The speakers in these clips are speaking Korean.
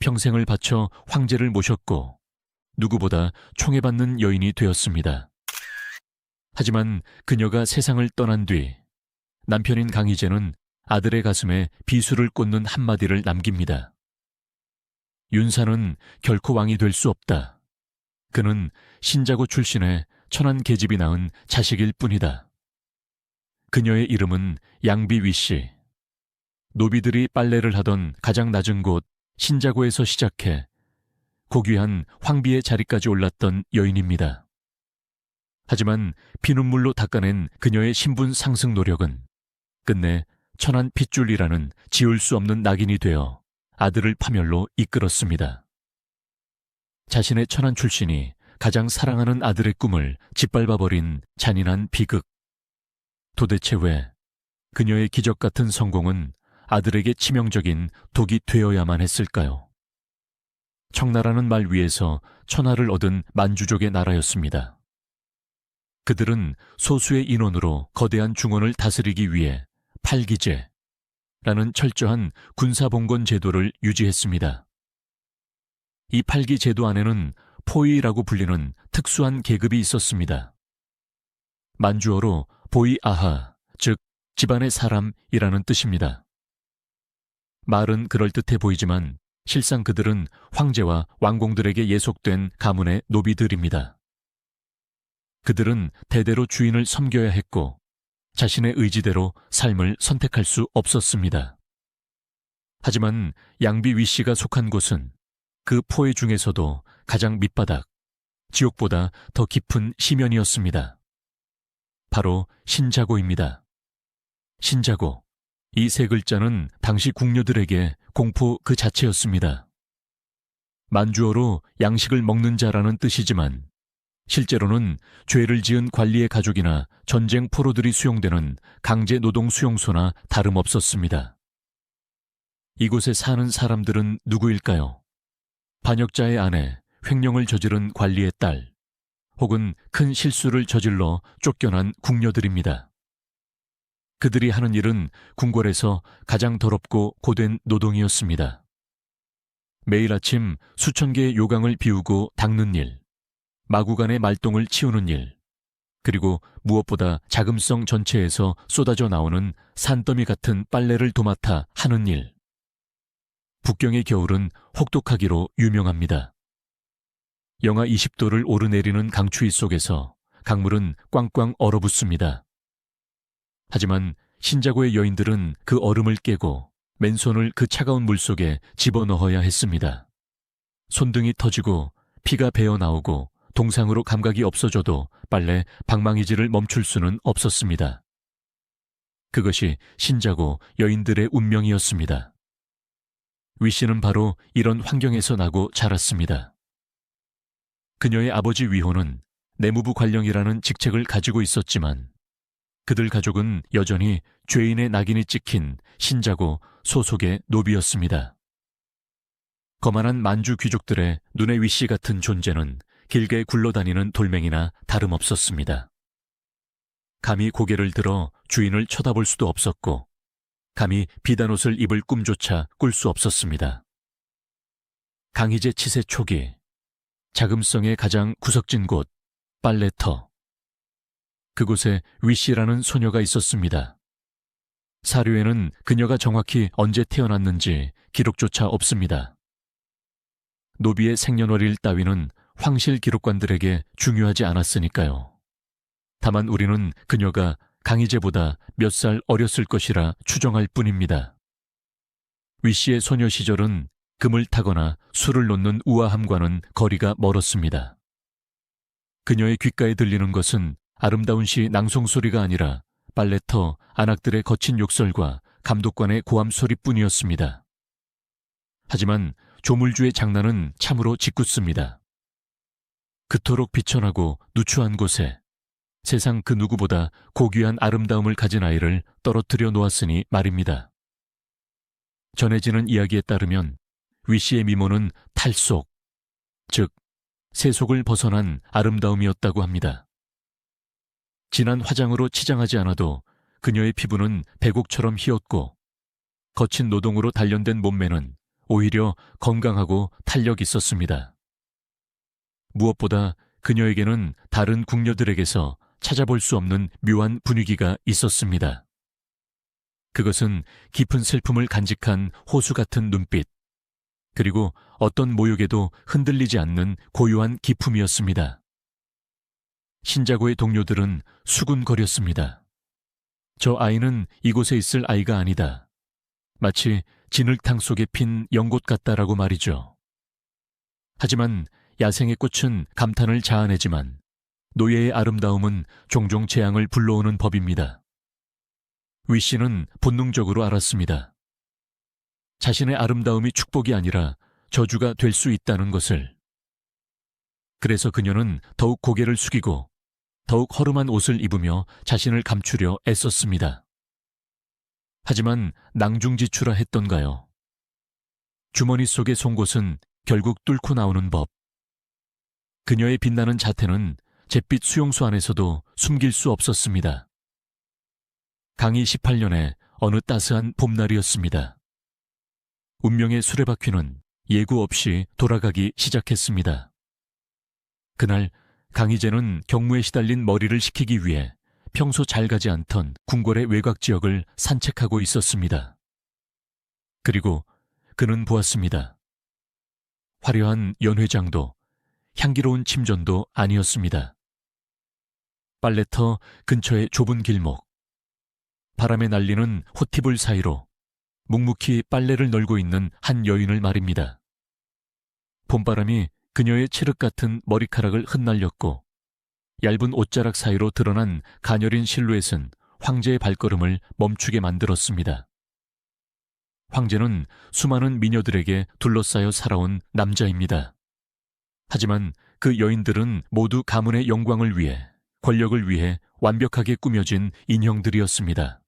평생을 바쳐 황제를 모셨고 누구보다 총애받는 여인이 되었습니다. 하지만 그녀가 세상을 떠난 뒤 남편인 강희제는 아들의 가슴에 비수를 꽂는 한마디를 남깁니다. 윤사는 결코 왕이 될 수 없다. 그는 신자고 출신의 천한 계집이 낳은 자식일 뿐이다. 그녀의 이름은 양비위씨. 노비들이 빨래를 하던 가장 낮은 곳 신자고에서 시작해 고귀한 황비의 자리까지 올랐던 여인입니다. 하지만 피눈물로 닦아낸 그녀의 신분 상승 노력은 끝내 천한 핏줄이라는 지울 수 없는 낙인이 되어 아들을 파멸로 이끌었습니다. 자신의 천한 출신이 가장 사랑하는 아들의 꿈을 짓밟아버린 잔인한 비극. 도대체 왜 그녀의 기적 같은 성공은 아들에게 치명적인 독이 되어야만 했을까요? 청나라는 말 위에서 천하를 얻은 만주족의 나라였습니다. 그들은 소수의 인원으로 거대한 중원을 다스리기 위해 팔기제라는 철저한 군사봉건 제도를 유지했습니다. 이 팔기 제도 안에는 포위라고 불리는 특수한 계급이 있었습니다. 만주어로 보이아하, 즉 집안의 사람이라는 뜻입니다. 말은 그럴듯해 보이지만 실상 그들은 황제와 왕공들에게 예속된 가문의 노비들입니다. 그들은 대대로 주인을 섬겨야 했고 자신의 의지대로 삶을 선택할 수 없었습니다. 하지만 양비위씨가 속한 곳은 그 포회 중에서도 가장 밑바닥, 지옥보다 더 깊은 심연이었습니다. 바로 신자고입니다. 신자고, 이 세 글자는 당시 궁녀들에게 공포 그 자체였습니다. 만주어로 양식을 먹는 자라는 뜻이지만 실제로는 죄를 지은 관리의 가족이나 전쟁 포로들이 수용되는 강제 노동 수용소나 다름없었습니다. 이곳에 사는 사람들은 누구일까요? 반역자의 아내, 횡령을 저지른 관리의 딸, 혹은 큰 실수를 저질러 쫓겨난 궁녀들입니다. 그들이 하는 일은 궁궐에서 가장 더럽고 고된 노동이었습니다. 매일 아침 수천 개의 요강을 비우고 닦는 일, 마구간의 말똥을 치우는 일, 그리고 무엇보다 자금성 전체에서 쏟아져 나오는 산더미 같은 빨래를 도맡아 하는 일. 북경의 겨울은 혹독하기로 유명합니다. 영하 20도를 오르내리는 강추위 속에서 강물은 꽝꽝 얼어붙습니다. 하지만 신자고의 여인들은 그 얼음을 깨고 맨손을 그 차가운 물속에 집어넣어야 했습니다. 손등이 터지고 피가 배어나오고 동상으로 감각이 없어져도 빨래 방망이질을 멈출 수는 없었습니다. 그것이 신자고 여인들의 운명이었습니다. 위씨는 바로 이런 환경에서 나고 자랐습니다. 그녀의 아버지 위호는 내무부 관령이라는 직책을 가지고 있었지만 그들 가족은 여전히 죄인의 낙인이 찍힌 신자고 소속의 노비였습니다. 거만한 만주 귀족들의 눈에 위씨 같은 존재는 길게 굴러다니는 돌멩이나 다름없었습니다. 감히 고개를 들어 주인을 쳐다볼 수도 없었고 감히 비단 옷을 입을 꿈조차 꿀 수 없었습니다. 강희제 치세 초기, 자금성의 가장 구석진 곳, 빨래터. 그곳에 위씨라는 소녀가 있었습니다. 사료에는 그녀가 정확히 언제 태어났는지 기록조차 없습니다. 노비의 생년월일 따위는 황실 기록관들에게 중요하지 않았으니까요. 다만 우리는 그녀가 강희제보다 몇 살 어렸을 것이라 추정할 뿐입니다. 위씨의 소녀 시절은 금을 타거나 술을 놓는 우아함과는 거리가 멀었습니다. 그녀의 귓가에 들리는 것은 아름다운 시 낭송소리가 아니라 빨래터 안악들의 거친 욕설과 감독관의 고함 소리뿐이었습니다. 하지만 조물주의 장난은 참으로 짓궂습니다. 그토록 비천하고 누추한 곳에 세상 그 누구보다 고귀한 아름다움을 가진 아이를 떨어뜨려 놓았으니 말입니다. 전해지는 이야기에 따르면 위씨의 미모는 탈속, 즉 세속을 벗어난 아름다움이었다고 합니다. 진한 화장으로 치장하지 않아도 그녀의 피부는 백옥처럼 희었고 거친 노동으로 단련된 몸매는 오히려 건강하고 탄력 있었습니다. 무엇보다 그녀에게는 다른 궁녀들에게서 찾아볼 수 없는 묘한 분위기가 있었습니다. 그것은 깊은 슬픔을 간직한 호수 같은 눈빛, 그리고 어떤 모욕에도 흔들리지 않는 고요한 기품이었습니다. 신자고의 동료들은 수군거렸습니다. 저 아이는 이곳에 있을 아이가 아니다. 마치 진흙탕 속에 핀 연꽃 같다라고 말이죠. 하지만 야생의 꽃은 감탄을 자아내지만 노예의 아름다움은 종종 재앙을 불러오는 법입니다. 위 씨는 본능적으로 알았습니다. 자신의 아름다움이 축복이 아니라 저주가 될 수 있다는 것을. 그래서 그녀는 더욱 고개를 숙이고 더욱 허름한 옷을 입으며 자신을 감추려 애썼습니다. 하지만 낭중지추라 했던가요? 주머니 속의 송곳은 결국 뚫고 나오는 법. 그녀의 빛나는 자태는 잿빛 수용소 안에서도 숨길 수 없었습니다. 강희 18년에 어느 따스한 봄날이었습니다. 운명의 수레바퀴는 예고 없이 돌아가기 시작했습니다. 그날 강희재는 경무에 시달린 머리를 식히기 위해 평소 잘 가지 않던 궁궐의 외곽 지역을 산책하고 있었습니다. 그리고 그는 보았습니다. 화려한 연회장도 향기로운 침전도 아니었습니다. 빨래터 근처의 좁은 길목, 바람에 날리는 호티불 사이로 묵묵히 빨래를 널고 있는 한 여인을 말입니다. 봄바람이 그녀의 칠흑 같은 머리카락을 흩날렸고 얇은 옷자락 사이로 드러난 가녀린 실루엣은 황제의 발걸음을 멈추게 만들었습니다. 황제는 수많은 미녀들에게 둘러싸여 살아온 남자입니다. 하지만 그 여인들은 모두 가문의 영광을 위해, 권력을 위해 완벽하게 꾸며진 인형들이었습니다.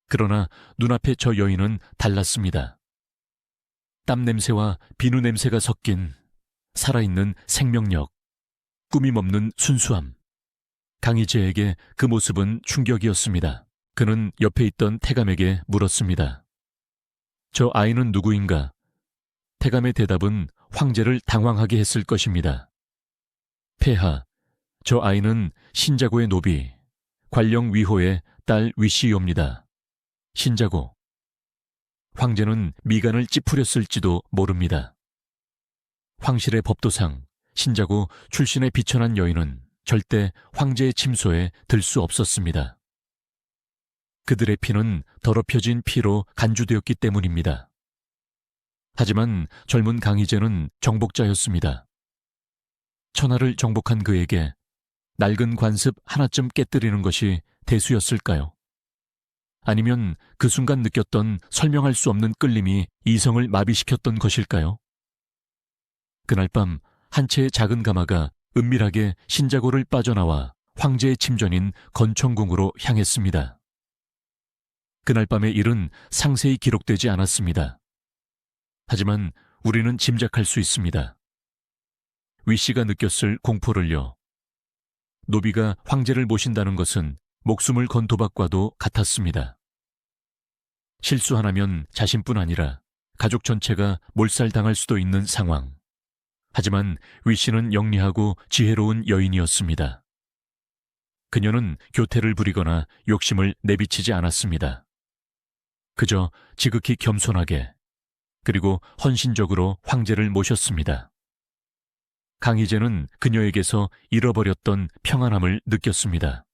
그러나 눈앞의 저 여인은 달랐습니다. 땀 냄새와 비누 냄새가 섞인 살아있는 생명력, 꾸밈없는 순수함. 강희재에게 그 모습은 충격이었습니다. 그는 옆에 있던 태감에게 물었습니다. 저 아이는 누구인가? 태감의 대답은 황제를 당황하게 했을 것입니다. 폐하, 저 아이는 신자고의 노비, 관령위호의 딸 위씨옵니다. 신자고. 황제는 미간을 찌푸렸을지도 모릅니다. 황실의 법도상, 신자고 출신의 비천한 여인은 절대 황제의 침소에 들 수 없었습니다. 그들의 피는 더럽혀진 피로 간주되었기 때문입니다. 하지만 젊은 강희재는 정복자였습니다. 천하를 정복한 그에게 낡은 관습 하나쯤 깨뜨리는 것이 대수였을까요? 아니면 그 순간 느꼈던 설명할 수 없는 끌림이 이성을 마비시켰던 것일까요? 그날 밤 한 채의 작은 가마가 은밀하게 신자고를 빠져나와 황제의 침전인 건청궁으로 향했습니다. 그날 밤의 일은 상세히 기록되지 않았습니다. 하지만 우리는 짐작할 수 있습니다. 위씨가 느꼈을 공포를요. 노비가 황제를 모신다는 것은 목숨을 건 도박과도 같았습니다. 실수 하나면 자신뿐 아니라 가족 전체가 몰살당할 수도 있는 상황. 하지만 위씨는 영리하고 지혜로운 여인이었습니다. 그녀는 교태를 부리거나 욕심을 내비치지 않았습니다. 그저 지극히 겸손하게 그리고 헌신적으로 황제를 모셨습니다. 강희재는 그녀에게서 잃어버렸던 평안함을 느꼈습니다.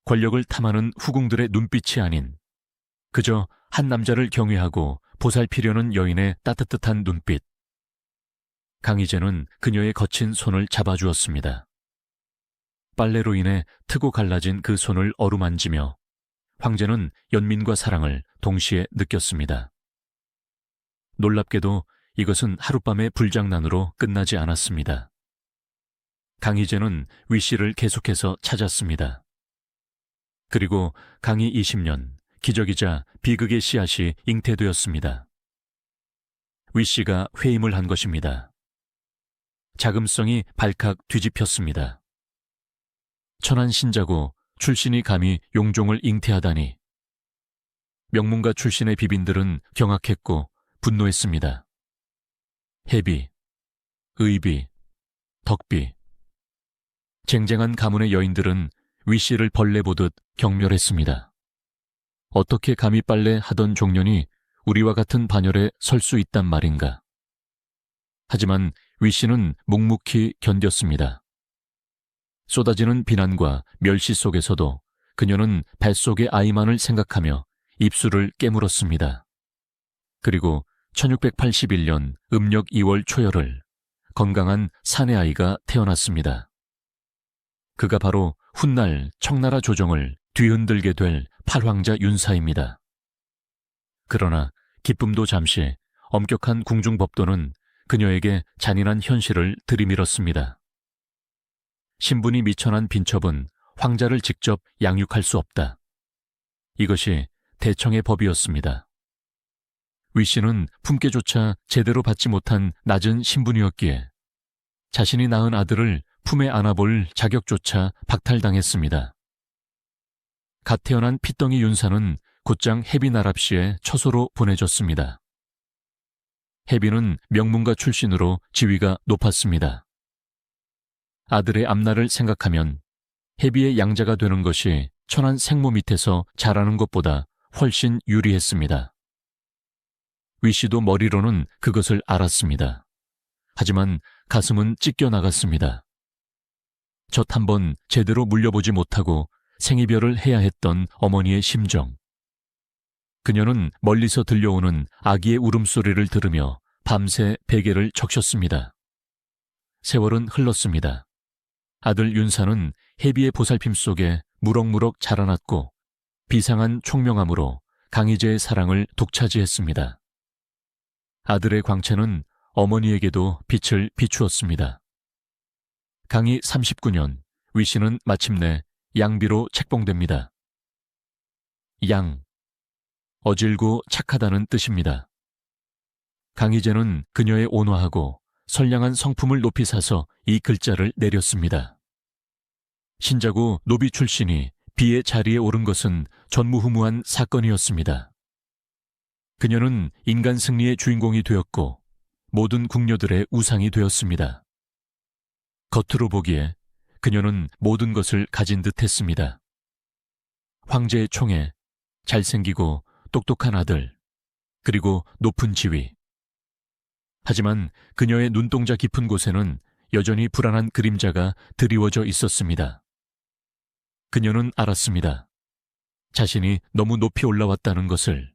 권력을 탐하는 후궁들의 눈빛이 아닌 그저 한 남자를 경외하고 보살피려는 여인의 따뜻한 눈빛. 강희재는 그녀의 거친 손을 잡아주었습니다. 빨래로 인해 트고 갈라진 그 손을 어루만지며 황제는 연민과 사랑을 동시에 느꼈습니다. 놀랍게도 이것은 하룻밤의 불장난으로 끝나지 않았습니다. 강희재는 위씨를 계속해서 찾았습니다. 그리고 강희 20년, 기적이자 비극의 씨앗이 잉태되었습니다. 위씨가 회임을 한 것입니다. 자금성이 발칵 뒤집혔습니다. 천한 신자고 출신이 감히 용종을 잉태하다니. 명문가 출신의 비빈들은 경악했고 분노했습니다. 해비, 의비, 덕비. 쟁쟁한 가문의 여인들은 위씨를 벌레 보듯 경멸했습니다. 어떻게 감히 빨래 하던 종년이 우리와 같은 반열에 설 수 있단 말인가. 하지만 위씨는 묵묵히 견뎠습니다. 쏟아지는 비난과 멸시 속에서도 그녀는 뱃속의 아이만을 생각하며 입술을 깨물었습니다. 그리고 1681년 음력 2월 초열을 건강한 사내 아이가 태어났습니다. 그가 바로 훗날 청나라 조정을 뒤흔들게 될 팔황자 윤사입니다. 그러나 기쁨도 잠시, 엄격한 궁중법도는 그녀에게 잔인한 현실을 들이밀었습니다. 신분이 미천한 빈첩은 황자를 직접 양육할 수 없다. 이것이 대청의 법이었습니다. 위씨는 품께조차 제대로 받지 못한 낮은 신분이었기에 자신이 낳은 아들을 품에 안아볼 자격조차 박탈당했습니다. 갓 태어난 핏덩이 윤사는 곧장 해비나랍시에 처소로 보내졌습니다. 해비는 명문가 출신으로 지위가 높았습니다. 아들의 앞날을 생각하면 해비의 양자가 되는 것이 천한 생모 밑에서 자라는 것보다 훨씬 유리했습니다. 위씨도 머리로는 그것을 알았습니다. 하지만 가슴은 찢겨나갔습니다. 젖 한 번 제대로 물려보지 못하고 생이별을 해야 했던 어머니의 심정. 그녀는 멀리서 들려오는 아기의 울음소리를 들으며 밤새 베개를 적셨습니다. 세월은 흘렀습니다. 아들 윤사는 해비의 보살핌 속에 무럭무럭 자라났고 비상한 총명함으로 강희제의 사랑을 독차지했습니다. 아들의 광채는 어머니에게도 빛을 비추었습니다. 강희 39년, 위씨는 마침내 양비로 책봉됩니다. 양, 어질고 착하다는 뜻입니다. 강희제는 그녀의 온화하고 선량한 성품을 높이 사서 이 글자를 내렸습니다. 신자고 노비 출신이 비의 자리에 오른 것은 전무후무한 사건이었습니다. 그녀는 인간 승리의 주인공이 되었고 모든 궁녀들의 우상이 되었습니다. 겉으로 보기에 그녀는 모든 것을 가진 듯 했습니다. 황제의 총애, 잘생기고 똑똑한 아들, 그리고 높은 지위. 하지만 그녀의 눈동자 깊은 곳에는 여전히 불안한 그림자가 드리워져 있었습니다. 그녀는 알았습니다. 자신이 너무 높이 올라왔다는 것을.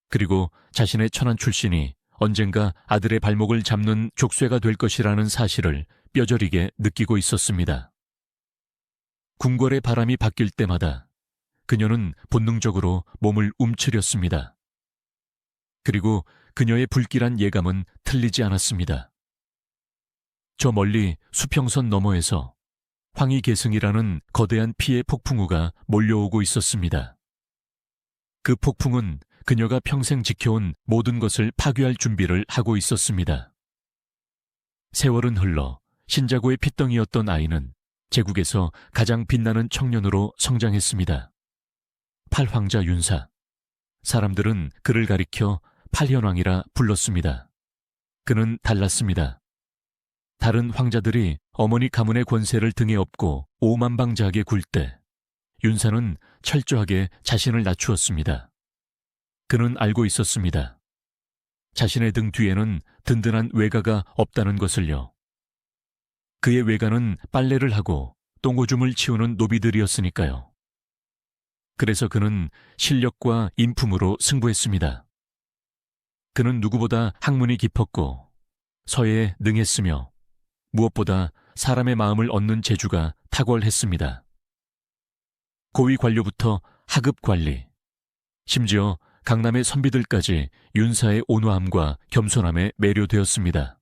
그리고 자신의 천한 출신이 언젠가 아들의 발목을 잡는 족쇄가 될 것이라는 사실을 뼈저리게 느끼고 있었습니다. 궁궐의 바람이 바뀔 때마다 그녀는 본능적으로 몸을 움츠렸습니다. 그리고 그녀의 불길한 예감은 틀리지 않았습니다. 저 멀리 수평선 너머에서 황희계승이라는 거대한 피의 폭풍우가 몰려오고 있었습니다. 그 폭풍은 그녀가 평생 지켜온 모든 것을 파괴할 준비를 하고 있었습니다. 세월은 흘러 신자고의 핏덩이였던 아이는 제국에서 가장 빛나는 청년으로 성장했습니다. 팔황자 윤사. 사람들은 그를 가리켜 팔현왕이라 불렀습니다. 그는 달랐습니다. 다른 황자들이 어머니 가문의 권세를 등에 업고 오만방자하게 굴 때 윤사는 철저하게 자신을 낮추었습니다. 그는 알고 있었습니다. 자신의 등 뒤에는 든든한 외가가 없다는 것을요. 그의 외가는 빨래를 하고 똥오줌을 치우는 노비들이었으니까요. 그래서 그는 실력과 인품으로 승부했습니다. 그는 누구보다 학문이 깊었고 서예에 능했으며 무엇보다 사람의 마음을 얻는 재주가 탁월했습니다. 고위 관료부터 하급 관리, 심지어 강남의 선비들까지 윤사의 온화함과 겸손함에 매료되었습니다.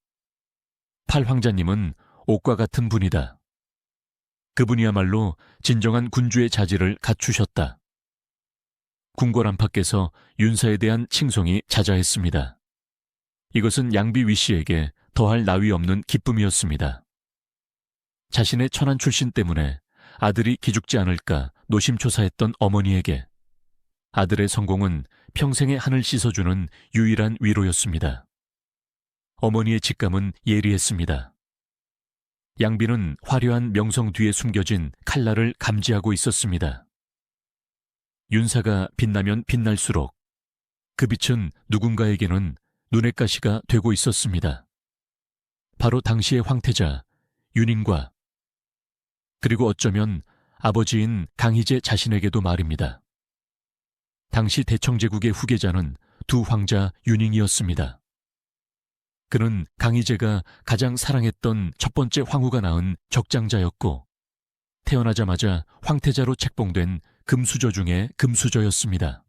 팔황자님은 옥과 같은 분이다. 그분이야말로 진정한 군주의 자질을 갖추셨다. 궁궐 안팎에서 윤사에 대한 칭송이 자자했습니다. 이것은 양비 위씨에게 더할 나위 없는 기쁨이었습니다. 자신의 천한 출신 때문에 아들이 기죽지 않을까 노심초사했던 어머니에게 아들의 성공은 평생의 한을 씻어주는 유일한 위로였습니다. 어머니의 직감은 예리했습니다. 양비는 화려한 명성 뒤에 숨겨진 칼날을 감지하고 있었습니다. 윤사가 빛나면 빛날수록 그 빛은 누군가에게는 눈의 가시가 되고 있었습니다. 바로 당시의 황태자 윤인과 그리고 어쩌면 아버지인 강희제 자신에게도 말입니다. 당시 대청제국의 후계자는 두 황자 윤잉이었습니다. 그는 강희제가 가장 사랑했던 첫 번째 황후가 낳은 적장자였고 태어나자마자 황태자로 책봉된 금수저 중에 금수저였습니다.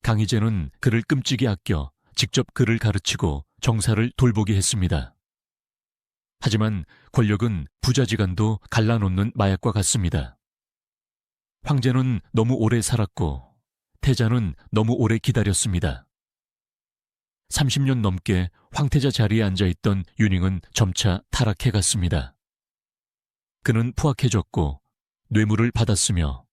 강희제는 그를 끔찍이 아껴 직접 그를 가르치고 정사를 돌보게 했습니다. 하지만 권력은 부자지간도 갈라놓는 마약과 같습니다. 황제는 너무 오래 살았고 태자는 너무 오래 기다렸습니다. 30년 넘게 황태자 자리에 앉아있던 윤잉은 점차 타락해갔습니다. 그는 포악해졌고 뇌물을 받았으며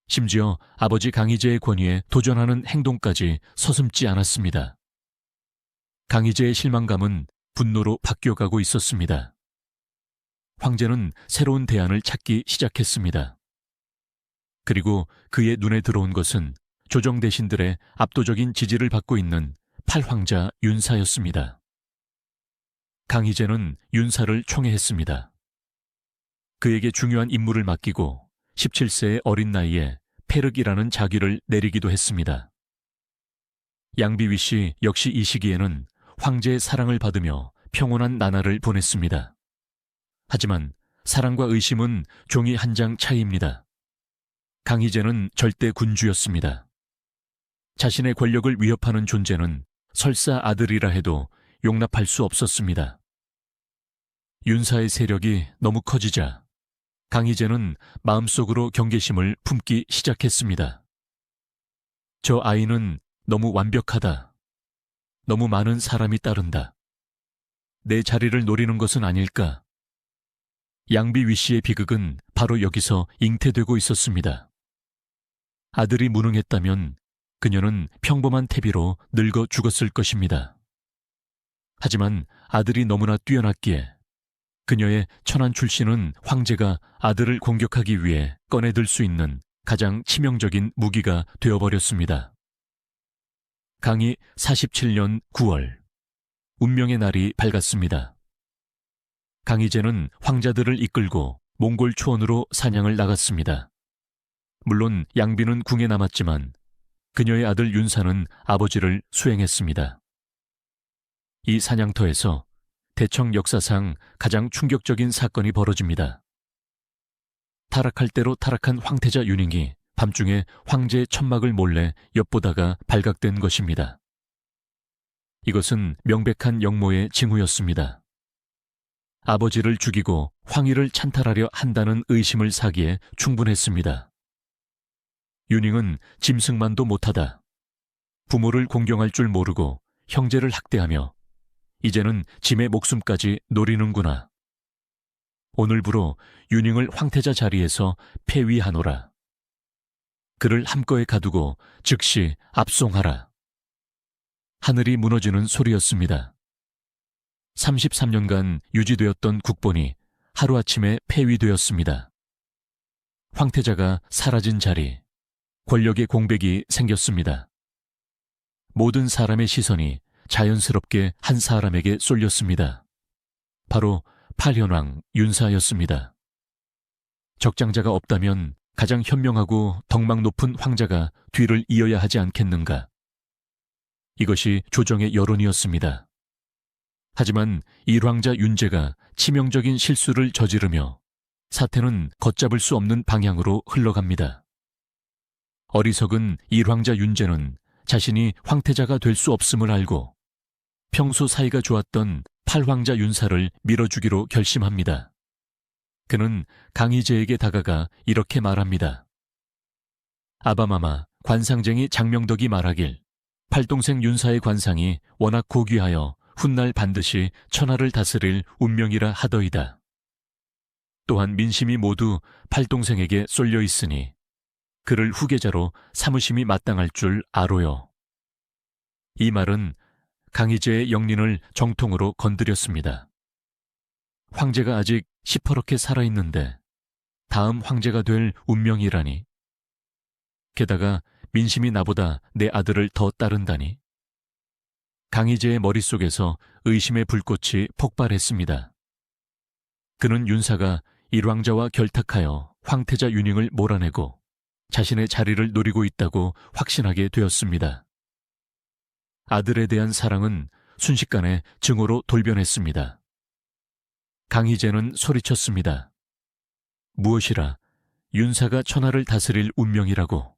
심지어 아버지 강희제의 권위에 도전하는 행동까지 서슴지 않았습니다. 강희제의 실망감은 분노로 바뀌어가고 있었습니다. 황제는 새로운 대안을 찾기 시작했습니다. 그리고 그의 눈에 들어온 것은 조정 대신들의 압도적인 지지를 받고 있는 팔황자 윤사였습니다. 강희제는 윤사를 총애했습니다. 그에게 중요한 임무를 맡기고 17세의 어린 나이에 페륵이라는 자귀를 내리기도 했습니다. 양비위 씨 역시 이 시기에는 황제의 사랑을 받으며 평온한 나날을 보냈습니다. 하지만 사랑과 의심은 종이 한 장 차이입니다. 강희제는 절대 군주였습니다. 자신의 권력을 위협하는 존재는 설사 아들이라 해도 용납할 수 없었습니다. 윤사의 세력이 너무 커지자 강희제는 마음속으로 경계심을 품기 시작했습니다. 저 아이는 너무 완벽하다. 너무 많은 사람이 따른다. 내 자리를 노리는 것은 아닐까. 양비위 씨의 비극은 바로 여기서 잉태되고 있었습니다. 아들이 무능했다면 그녀는 평범한 태비로 늙어 죽었을 것입니다. 하지만 아들이 너무나 뛰어났기에 그녀의 천한 출신은 황제가 아들을 공격하기 위해 꺼내들 수 있는 가장 치명적인 무기가 되어버렸습니다. 강희 47년 9월, 운명의 날이 밝았습니다. 강희제는 황자들을 이끌고 몽골 초원으로 사냥을 나갔습니다. 물론 양비는 궁에 남았지만 그녀의 아들 윤사는 아버지를 수행했습니다. 이 사냥터에서 대청 역사상 가장 충격적인 사건이 벌어집니다. 타락할 대로 타락한 황태자 윤잉이 밤중에 황제의 천막을 몰래 엿보다가 발각된 것입니다. 이것은 명백한 역모의 징후였습니다. 아버지를 죽이고 황위를 찬탈하려 한다는 의심을 사기에 충분했습니다. 윤잉은 짐승만도 못하다. 부모를 공경할 줄 모르고 형제를 학대하며 이제는 짐의 목숨까지 노리는구나. 오늘부로 윤잉을 황태자 자리에서 폐위하노라. 그를 함거에 가두고 즉시 압송하라. 하늘이 무너지는 소리였습니다. 33년간 유지되었던 국본이 하루아침에 폐위되었습니다. 황태자가 사라진 자리, 권력의 공백이 생겼습니다. 모든 사람의 시선이 자연스럽게 한 사람에게 쏠렸습니다. 바로 팔현왕 윤사였습니다. 적장자가 없다면 가장 현명하고 덕망 높은 황자가 뒤를 이어야 하지 않겠는가. 이것이 조정의 여론이었습니다. 하지만 일황자 윤제가 치명적인 실수를 저지르며 사태는 걷잡을 수 없는 방향으로 흘러갑니다. 어리석은 일황자 윤제는 자신이 황태자가 될 수 없음을 알고 평소 사이가 좋았던 팔황자 윤사를 밀어주기로 결심합니다. 그는 강희제에게 다가가 이렇게 말합니다. 아바마마, 관상쟁이 장명덕이 말하길 팔동생 윤사의 관상이 워낙 고귀하여 훗날 반드시 천하를 다스릴 운명이라 하더이다. 또한 민심이 모두 팔동생에게 쏠려 있으니 그를 후계자로 삼으심이 마땅할 줄 아로요. 이 말은 강희제의 영린을 정통으로 건드렸습니다. 황제가 아직 시퍼렇게 살아있는데 다음 황제가 될 운명이라니. 게다가 민심이 나보다 내 아들을 더 따른다니. 강희제의 머릿속에서 의심의 불꽃이 폭발했습니다. 그는 윤사가 일왕자와 결탁하여 황태자 윤익을 몰아내고 자신의 자리를 노리고 있다고 확신하게 되었습니다. 아들에 대한 사랑은 순식간에 증오로 돌변했습니다. 강희제는 소리쳤습니다. 무엇이라 윤사가 천하를 다스릴 운명이라고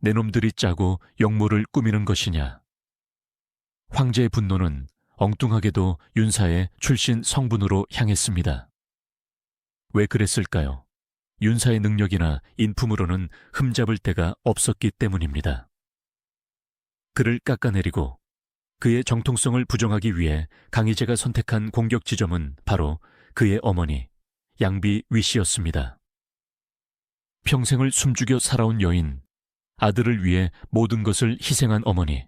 내 놈들이 짜고 역모를 꾸미는 것이냐. 황제의 분노는 엉뚱하게도 윤사의 출신 성분으로 향했습니다. 왜 그랬을까요? 윤사의 능력이나 인품으로는 흠잡을 데가 없었기 때문입니다. 그를 깎아내리고 그의 정통성을 부정하기 위해 강희제가 선택한 공격 지점은 바로 그의 어머니 양비 위씨였습니다. 평생을 숨죽여 살아온 여인, 아들을 위해 모든 것을 희생한 어머니.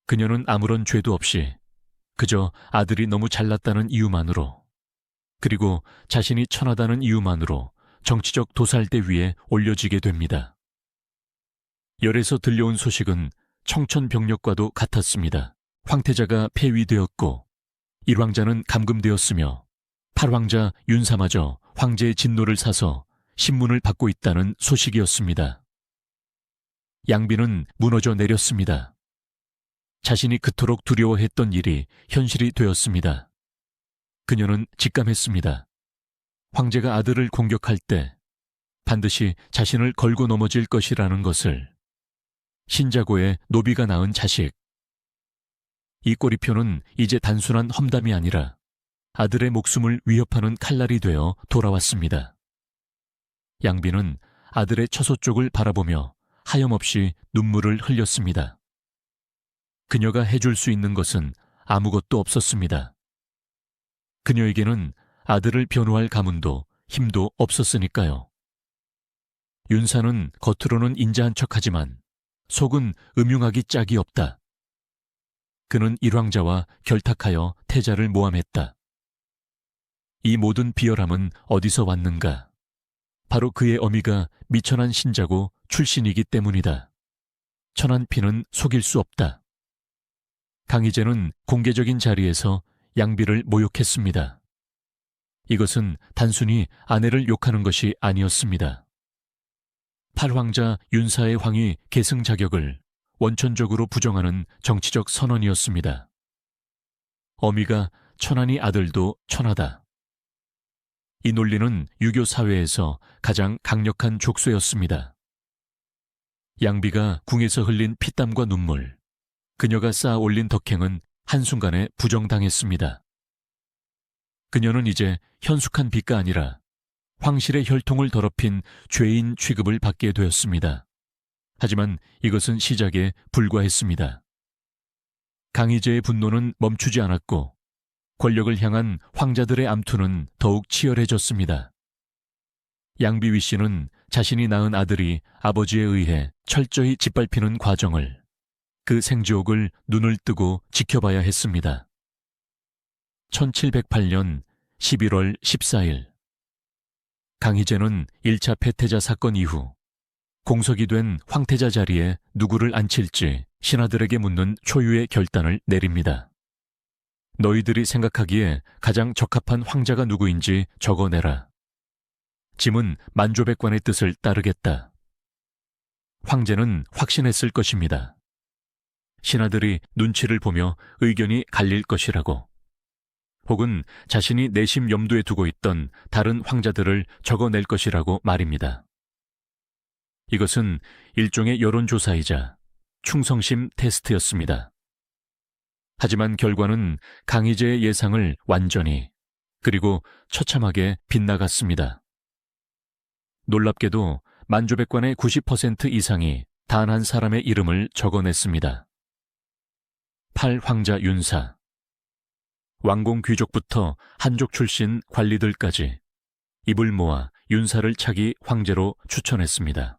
그녀는 아무런 죄도 없이 그저 아들이 너무 잘났다는 이유만으로, 그리고 자신이 천하다는 이유만으로 정치적 도살대 위에 올려지게 됩니다. 열에서 들려온 소식은 청천벽력과도 같았습니다. 황태자가 폐위되었고 일왕자는 감금되었으며 팔왕자 윤사마저 황제의 진노를 사서 신문을 받고 있다는 소식이었습니다. 양비는 무너져 내렸습니다. 자신이 그토록 두려워했던 일이 현실이 되었습니다. 그녀는 직감했습니다. 황제가 아들을 공격할 때 반드시 자신을 걸고 넘어질 것이라는 것을. 신자고의 노비가 낳은 자식. 이 꼬리표는 이제 단순한 험담이 아니라 아들의 목숨을 위협하는 칼날이 되어 돌아왔습니다. 양비는 아들의 처소 쪽을 바라보며 하염없이 눈물을 흘렸습니다. 그녀가 해줄 수 있는 것은 아무것도 없었습니다. 그녀에게는 아들을 변호할 가문도 힘도 없었으니까요. 윤사는 겉으로는 인자한 척하지만 속은 음흉하기 짝이 없다. 그는 일왕자와 결탁하여 태자를 모함했다. 이 모든 비열함은 어디서 왔는가? 바로 그의 어미가 미천한 신자고 출신이기 때문이다. 천한 피는 속일 수 없다. 강희제는 공개적인 자리에서 양비를 모욕했습니다. 이것은 단순히 아내를 욕하는 것이 아니었습니다. 팔황자 윤사의 황위 계승 자격을 원천적으로 부정하는 정치적 선언이었습니다. 어미가 천하니 아들도 천하다. 이 논리는 유교 사회에서 가장 강력한 족쇄였습니다. 양비가 궁에서 흘린 피땀과 눈물, 그녀가 쌓아 올린 덕행은 한순간에 부정당했습니다. 그녀는 이제 현숙한 빚가 아니라 황실의 혈통을 더럽힌 죄인 취급을 받게 되었습니다. 하지만 이것은 시작에 불과했습니다. 강희제의 분노는 멈추지 않았고 권력을 향한 황자들의 암투는 더욱 치열해졌습니다. 양비위 씨는 자신이 낳은 아들이 아버지에 의해 철저히 짓밟히는 과정을, 그 생지옥을 눈을 뜨고 지켜봐야 했습니다. 1708년 11월 14일 강희제는 1차 폐태자 사건 이후 공석이 된 황태자 자리에 누구를 앉힐지 신하들에게 묻는 초유의 결단을 내립니다. 너희들이 생각하기에 가장 적합한 황자가 누구인지 적어내라. 짐은 만조백관의 뜻을 따르겠다. 황제는 확신했을 것입니다. 신하들이 눈치를 보며 의견이 갈릴 것이라고. 혹은 자신이 내심 염두에 두고 있던 다른 황자들을 적어낼 것이라고 말입니다. 이것은 일종의 여론조사이자 충성심 테스트였습니다. 하지만 결과는 강희제의 예상을 완전히, 그리고 처참하게 빗나갔습니다. 놀랍게도 만조백관의 90% 이상이 단 한 사람의 이름을 적어냈습니다. 팔황자 윤사. 왕공 귀족부터 한족 출신 관리들까지 입을 모아 윤사를 차기 황제로 추천했습니다.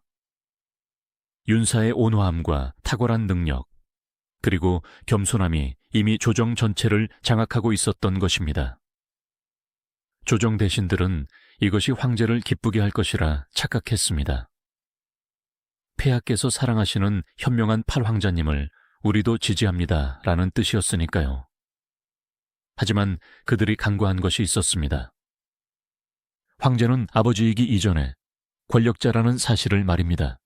윤사의 온화함과 탁월한 능력, 그리고 겸손함이 이미 조정 전체를 장악하고 있었던 것입니다. 조정 대신들은 이것이 황제를 기쁘게 할 것이라 착각했습니다. 폐하께서 사랑하시는 현명한 팔황자님을 우리도 지지합니다 라는 뜻이었으니까요. 하지만 그들이 간과한 것이 있었습니다. 황제는 아버지이기 이전에 권력자라는 사실을 말입니다.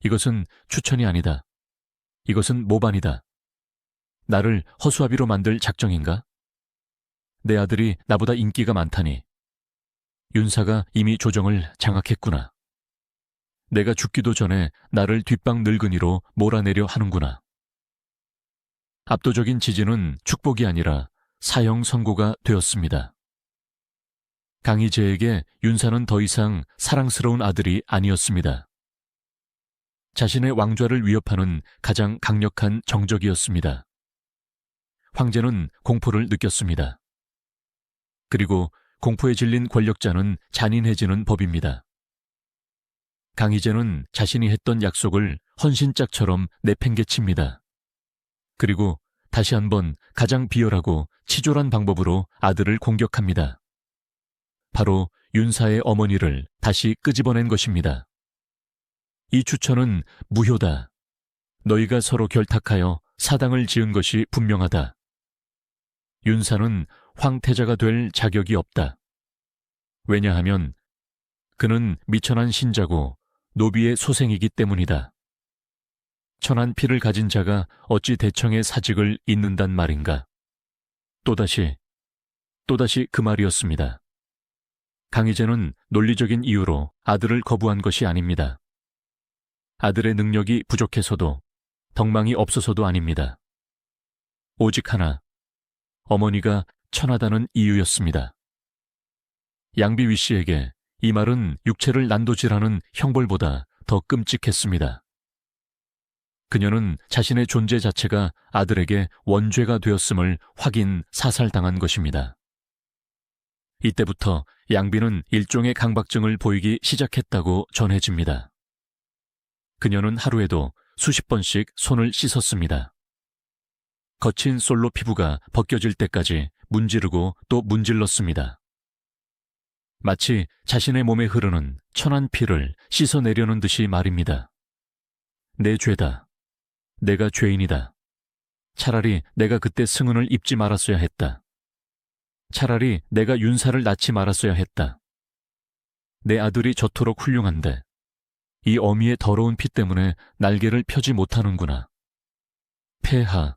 이것은 추천이 아니다. 이것은 모반이다. 나를 허수아비로 만들 작정인가? 내 아들이 나보다 인기가 많다니. 윤사가 이미 조정을 장악했구나. 내가 죽기도 전에 나를 뒷방 늙은이로 몰아내려 하는구나. 압도적인 지지는 축복이 아니라 사형 선고가 되었습니다. 강희제에게 윤사는 더 이상 사랑스러운 아들이 아니었습니다. 자신의 왕좌를 위협하는 가장 강력한 정적이었습니다. 황제는 공포를 느꼈습니다. 그리고 공포에 질린 권력자는 잔인해지는 법입니다. 강희제는 자신이 했던 약속을 헌신짝처럼 내팽개칩니다. 그리고 다시 한번 가장 비열하고 치졸한 방법으로 아들을 공격합니다. 바로 윤사의 어머니를 다시 끄집어낸 것입니다. 이 추천은 무효다. 너희가 서로 결탁하여 사당을 지은 것이 분명하다. 윤사는 황태자가 될 자격이 없다. 왜냐하면 그는 미천한 신자고 노비의 소생이기 때문이다. 천한 피를 가진 자가 어찌 대청의 사직을 잇는단 말인가. 또다시 그 말이었습니다. 강희제는 논리적인 이유로 아들을 거부한 것이 아닙니다. 아들의 능력이 부족해서도 덕망이 없어서도 아닙니다. 오직 하나, 어머니가 천하다는 이유였습니다. 양비위 씨에게 이 말은 육체를 난도질하는 형벌보다 더 끔찍했습니다. 그녀는 자신의 존재 자체가 아들에게 원죄가 되었음을 확인 사살당한 것입니다. 이때부터 양비는 일종의 강박증을 보이기 시작했다고 전해집니다. 그녀는 하루에도 수십 번씩 손을 씻었습니다. 거친 솔로 피부가 벗겨질 때까지 문지르고 또 문질렀습니다. 마치 자신의 몸에 흐르는 천한 피를 씻어내려는 듯이 말입니다. 내 죄다. 내가 죄인이다. 차라리 내가 그때 승은을 입지 말았어야 했다. 차라리 내가 윤사를 낳지 말았어야 했다. 내 아들이 저토록 훌륭한데 이 어미의 더러운 피 때문에 날개를 펴지 못하는구나. 폐하,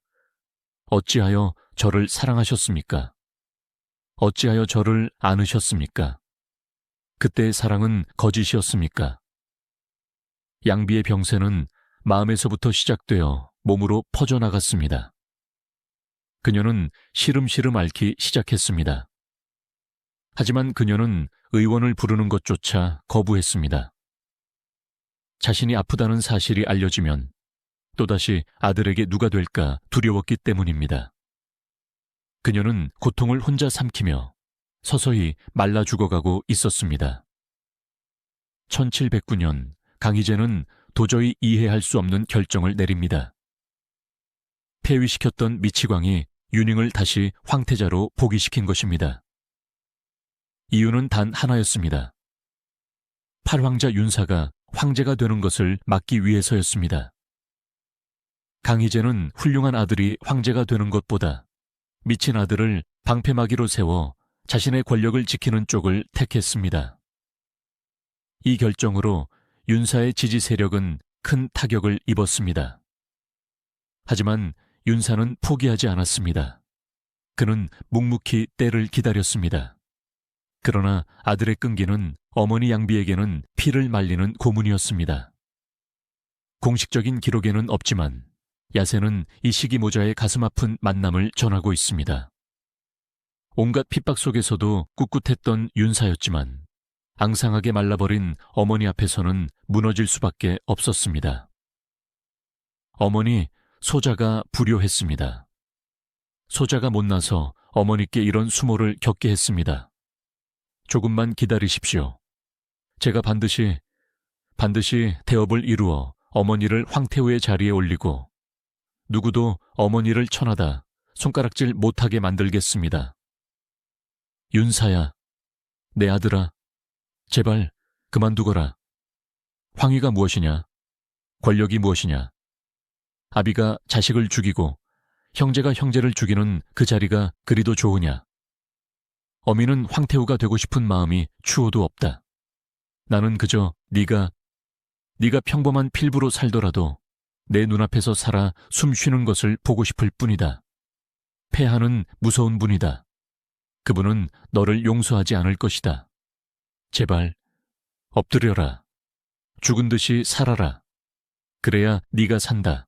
어찌하여 저를 사랑하셨습니까? 어찌하여 저를 안으셨습니까? 그때의 사랑은 거짓이었습니까? 양비의 병세는 마음에서부터 시작되어 몸으로 퍼져나갔습니다. 그녀는 시름시름 앓기 시작했습니다. 하지만 그녀는 의원을 부르는 것조차 거부했습니다. 자신이 아프다는 사실이 알려지면 또다시 아들에게 누가 될까 두려웠기 때문입니다. 그녀는 고통을 혼자 삼키며 서서히 말라 죽어가고 있었습니다. 1709년 강희제는 도저히 이해할 수 없는 결정을 내립니다. 폐위시켰던 미치광이 윤익을 다시 황태자로 복위시킨 것입니다. 이유는 단 하나였습니다. 팔황자 윤사가 황제가 되는 것을 막기 위해서였습니다. 강희제는 훌륭한 아들이 황제가 되는 것보다 미친 아들을 방패막이로 세워 자신의 권력을 지키는 쪽을 택했습니다. 이 결정으로 윤사의 지지 세력은 큰 타격을 입었습니다. 하지만 윤사는 포기하지 않았습니다. 그는 묵묵히 때를 기다렸습니다. 그러나 아들의 끈기는 어머니 양비에게는 피를 말리는 고문이었습니다. 공식적인 기록에는 없지만 야세는 이 시기 모자의 가슴 아픈 만남을 전하고 있습니다. 온갖 핍박 속에서도 꿋꿋했던 윤사였지만 앙상하게 말라버린 어머니 앞에서는 무너질 수밖에 없었습니다. 어머니, 소자가 불효했습니다. 소자가 못나서 어머니께 이런 수모를 겪게 했습니다. 조금만 기다리십시오. 제가 반드시 대업을 이루어 어머니를 황태우의 자리에 올리고 누구도 어머니를 천하다 손가락질 못하게 만들겠습니다. 윤사야, 내 아들아, 제발 그만두거라. 황위가 무엇이냐? 권력이 무엇이냐? 아비가 자식을 죽이고 형제가 형제를 죽이는 그 자리가 그리도 좋으냐? 어미는 황태우가 되고 싶은 마음이 추호도 없다. 나는 그저 네가 평범한 필부로 살더라도 내 눈앞에서 살아 숨 쉬는 것을 보고 싶을 뿐이다. 폐하는 무서운 분이다. 그분은 너를 용서하지 않을 것이다. 제발 엎드려라. 죽은 듯이 살아라. 그래야 네가 산다.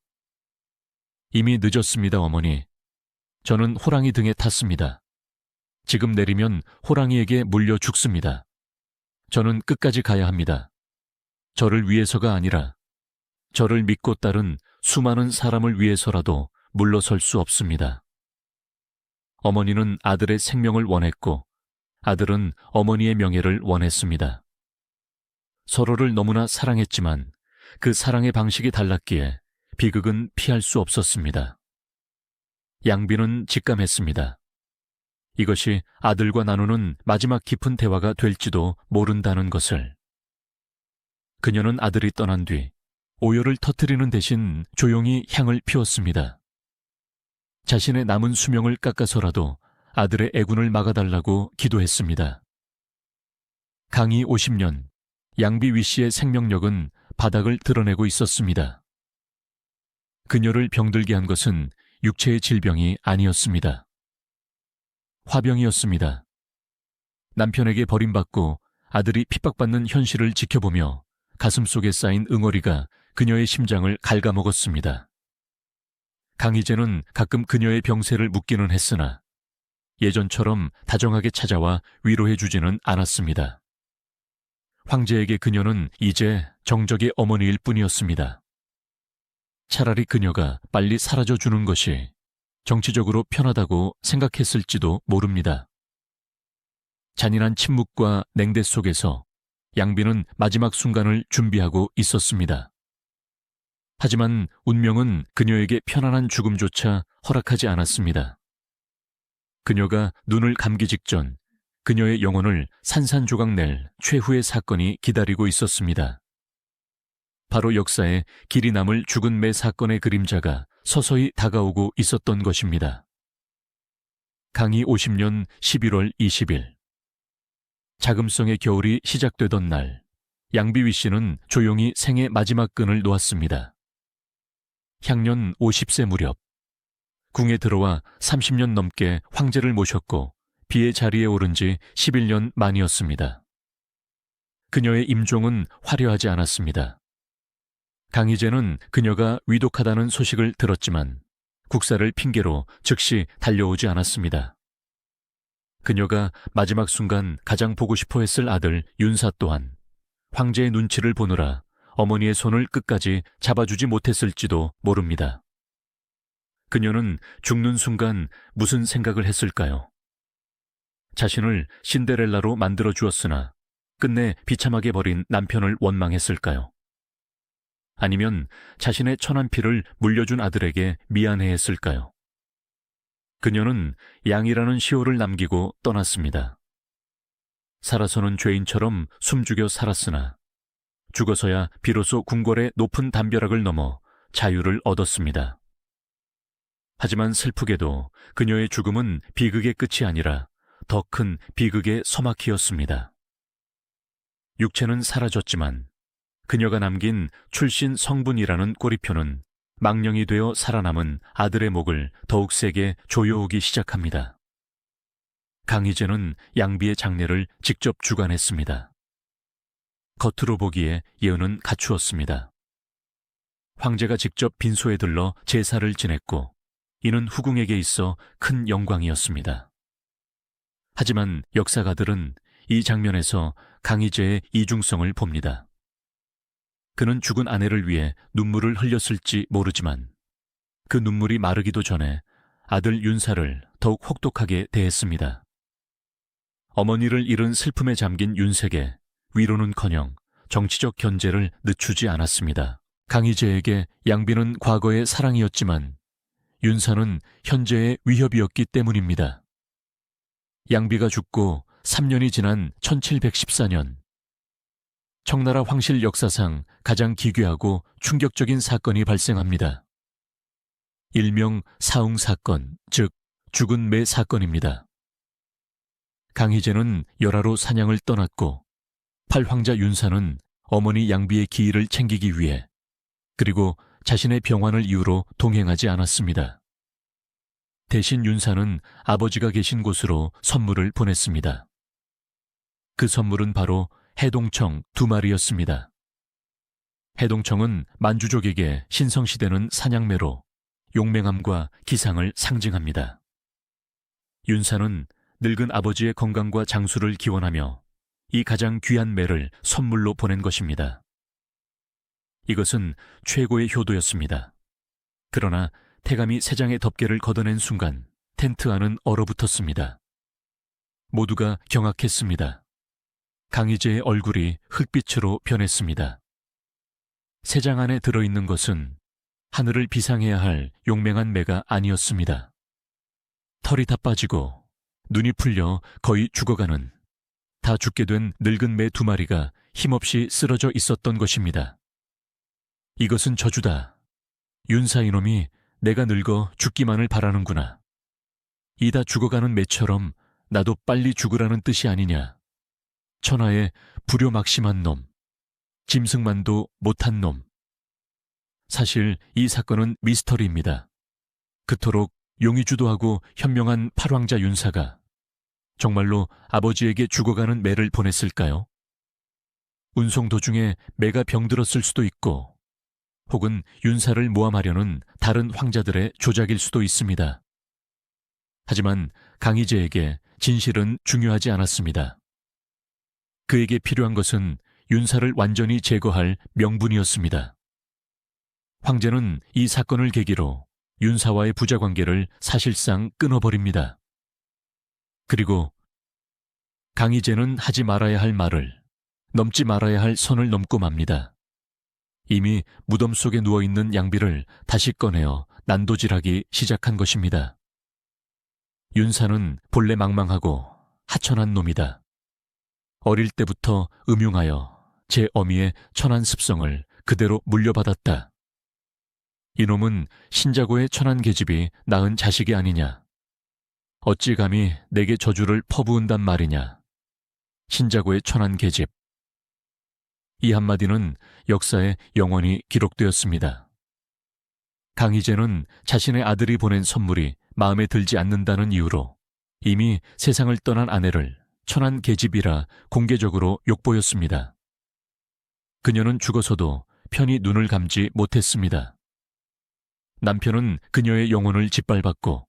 이미 늦었습니다, 어머니. 저는 호랑이 등에 탔습니다. 지금 내리면 호랑이에게 물려 죽습니다. 저는 끝까지 가야 합니다. 저를 위해서가 아니라 저를 믿고 따른 수많은 사람을 위해서라도 물러설 수 없습니다. 어머니는 아들의 생명을 원했고 아들은 어머니의 명예를 원했습니다. 서로를 너무나 사랑했지만 그 사랑의 방식이 달랐기에 비극은 피할 수 없었습니다. 양비는 직감했습니다. 이것이 아들과 나누는 마지막 깊은 대화가 될지도 모른다는 것을. 그녀는 아들이 떠난 뒤 오열을 터뜨리는 대신 조용히 향을 피웠습니다. 자신의 남은 수명을 깎아서라도 아들의 애군을 막아달라고 기도했습니다. 강희 50년, 양비 위씨의 생명력은 바닥을 드러내고 있었습니다. 그녀를 병들게 한 것은 육체의 질병이 아니었습니다. 화병이었습니다. 남편에게 버림받고 아들이 핍박받는 현실을 지켜보며 가슴속에 쌓인 응어리가 그녀의 심장을 갉아먹었습니다. 강희재는 가끔 그녀의 병세를 묻기는 했으나 예전처럼 다정하게 찾아와 위로해주지는 않았습니다. 황제에게 그녀는 이제 정적의 어머니일 뿐이었습니다. 차라리 그녀가 빨리 사라져주는 것이 정치적으로 편하다고 생각했을지도 모릅니다. 잔인한 침묵과 냉대 속에서 양비는 마지막 순간을 준비하고 있었습니다. 하지만 운명은 그녀에게 편안한 죽음조차 허락하지 않았습니다. 그녀가 눈을 감기 직전 그녀의 영혼을 산산조각 낼 최후의 사건이 기다리고 있었습니다. 바로 역사에 길이 남을 죽은 매 사건의 그림자가 서서히 다가오고 있었던 것입니다. 강희 50년 11월 20일. 자금성의 겨울이 시작되던 날, 양비위 씨는 조용히 생의 마지막 끈을 놓았습니다. 향년 50세 무렵, 궁에 들어와 30년 넘게 황제를 모셨고 비의 자리에 오른 지 11년 만이었습니다. 그녀의 임종은 화려하지 않았습니다. 강희재는 그녀가 위독하다는 소식을 들었지만 국사를 핑계로 즉시 달려오지 않았습니다. 그녀가 마지막 순간 가장 보고 싶어 했을 아들 윤사 또한 황제의 눈치를 보느라 어머니의 손을 끝까지 잡아주지 못했을지도 모릅니다. 그녀는 죽는 순간 무슨 생각을 했을까요? 자신을 신데렐라로 만들어 주었으나 끝내 비참하게 버린 남편을 원망했을까요? 아니면 자신의 천한 피를 물려준 아들에게 미안해했을까요? 그녀는 양이라는 시호를 남기고 떠났습니다. 살아서는 죄인처럼 숨죽여 살았으나 죽어서야 비로소 궁궐의 높은 담벼락을 넘어 자유를 얻었습니다. 하지만 슬프게도 그녀의 죽음은 비극의 끝이 아니라 더 큰 비극의 서막이었습니다. 육체는 사라졌지만 그녀가 남긴 출신 성분이라는 꼬리표는 망령이 되어 살아남은 아들의 목을 더욱 세게 조여오기 시작합니다. 강희재는 양비의 장례를 직접 주관했습니다. 겉으로 보기에 예의는 갖추었습니다. 황제가 직접 빈소에 들러 제사를 지냈고 이는 후궁에게 있어 큰 영광이었습니다. 하지만 역사가들은 이 장면에서 강희재의 이중성을 봅니다. 그는 죽은 아내를 위해 눈물을 흘렸을지 모르지만 그 눈물이 마르기도 전에 아들 윤사를 더욱 혹독하게 대했습니다. 어머니를 잃은 슬픔에 잠긴 윤색에 위로는커녕 정치적 견제를 늦추지 않았습니다. 강희재에게 양비는 과거의 사랑이었지만 윤사는 현재의 위협이었기 때문입니다. 양비가 죽고 3년이 지난 1714년, 청나라 황실 역사상 가장 기괴하고 충격적인 사건이 발생합니다. 일명 사웅 사건, 즉 죽은 매 사건입니다. 강희재는 열하로 사냥을 떠났고 팔황자 윤사는 어머니 양비의 기일을 챙기기 위해 그리고 자신의 병환을 이유로 동행하지 않았습니다. 대신 윤사는 아버지가 계신 곳으로 선물을 보냈습니다. 그 선물은 바로 해동청 2마리였습니다. 해동청은 만주족에게 신성시대는 사냥매로 용맹함과 기상을 상징합니다. 윤사는 늙은 아버지의 건강과 장수를 기원하며 이 가장 귀한 매를 선물로 보낸 것입니다. 이것은 최고의 효도였습니다. 그러나 태감이 세 장의 덮개를 걷어낸 순간 텐트 안은 얼어붙었습니다. 모두가 경악했습니다. 강희재의 얼굴이 흙빛으로 변했습니다. 세 장 안에 들어있는 것은 하늘을 비상해야 할 용맹한 매가 아니었습니다. 털이 다 빠지고 눈이 풀려 거의 죽어가는, 다 죽게 된 늙은 매 2마리가 힘없이 쓰러져 있었던 것입니다. 이것은 저주다. 윤사 이놈이 내가 늙어 죽기만을 바라는구나. 이 다 죽어가는 매처럼 나도 빨리 죽으라는 뜻이 아니냐. 천하의 불효막심한 놈, 짐승만도 못한 놈. 사실 이 사건은 미스터리입니다. 그토록 용의주도하고 현명한 팔황자 윤사가 정말로 아버지에게 죽어가는 매를 보냈을까요? 운송 도중에 매가 병들었을 수도 있고 혹은 윤사를 모함하려는 다른 황자들의 조작일 수도 있습니다. 하지만 강희재에게 진실은 중요하지 않았습니다. 그에게 필요한 것은 윤사를 완전히 제거할 명분이었습니다. 황제는 이 사건을 계기로 윤사와의 부자관계를 사실상 끊어버립니다. 그리고 강희재는 하지 말아야 할 말을, 넘지 말아야 할 선을 넘고 맙니다. 이미 무덤 속에 누워있는 양비를 다시 꺼내어 난도질하기 시작한 것입니다. 윤사는 본래 망망하고 하천한 놈이다. 어릴 때부터 음흉하여 제 어미의 천한 습성을 그대로 물려받았다. 이놈은 신자고의 천한 계집이 낳은 자식이 아니냐. 어찌 감히 내게 저주를 퍼부은단 말이냐. 신자고의 천한 계집. 이 한마디는 역사에 영원히 기록되었습니다. 강희재는 자신의 아들이 보낸 선물이 마음에 들지 않는다는 이유로 이미 세상을 떠난 아내를 천한 계집이라 공개적으로 욕보였습니다. 그녀는 죽어서도 편히 눈을 감지 못했습니다. 남편은 그녀의 영혼을 짓밟았고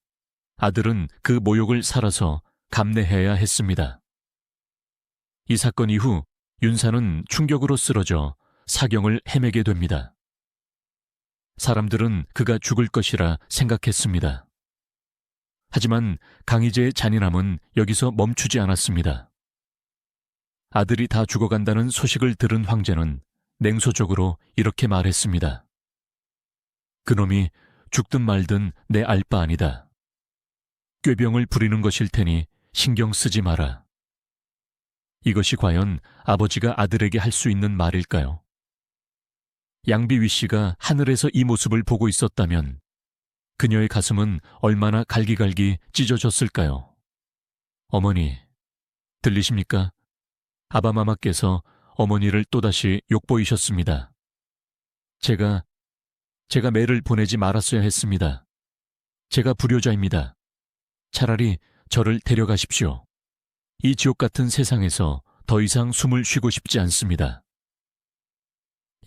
아들은 그 모욕을 살아서 감내해야 했습니다. 이 사건 이후 윤사는 충격으로 쓰러져 사경을 헤매게 됩니다. 사람들은 그가 죽을 것이라 생각했습니다. 하지만 강희재의 잔인함은 여기서 멈추지 않았습니다. 아들이 다 죽어간다는 소식을 들은 황제는 냉소적으로 이렇게 말했습니다. 그놈이 죽든 말든 내 알 바 아니다. 꾀병을 부리는 것일 테니 신경 쓰지 마라. 이것이 과연 아버지가 아들에게 할 수 있는 말일까요? 양비위 씨가 하늘에서 이 모습을 보고 있었다면 그녀의 가슴은 얼마나 갈기갈기 찢어졌을까요? 어머니, 들리십니까? 아바마마께서 어머니를 또다시 욕보이셨습니다. 제가 매를 보내지 말았어야 했습니다. 제가 불효자입니다. 차라리 저를 데려가십시오. 이 지옥 같은 세상에서 더 이상 숨을 쉬고 싶지 않습니다.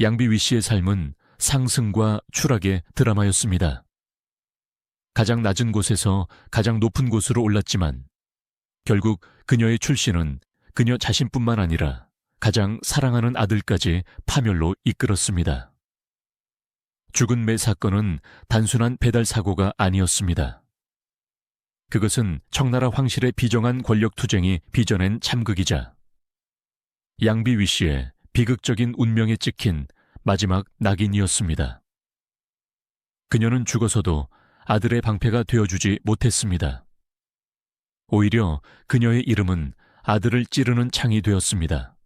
양비위 씨의 삶은 상승과 추락의 드라마였습니다. 가장 낮은 곳에서 가장 높은 곳으로 올랐지만 결국 그녀의 출신은 그녀 자신뿐만 아니라 가장 사랑하는 아들까지 파멸로 이끌었습니다. 죽은 매 사건은 단순한 배달 사고가 아니었습니다. 그것은 청나라 황실의 비정한 권력투쟁이 빚어낸 참극이자 양비위 씨의 비극적인 운명에 찍힌 마지막 낙인이었습니다. 그녀는 죽어서도 아들의 방패가 되어주지 못했습니다. 오히려 그녀의 이름은 아들을 찌르는 창이 되었습니다.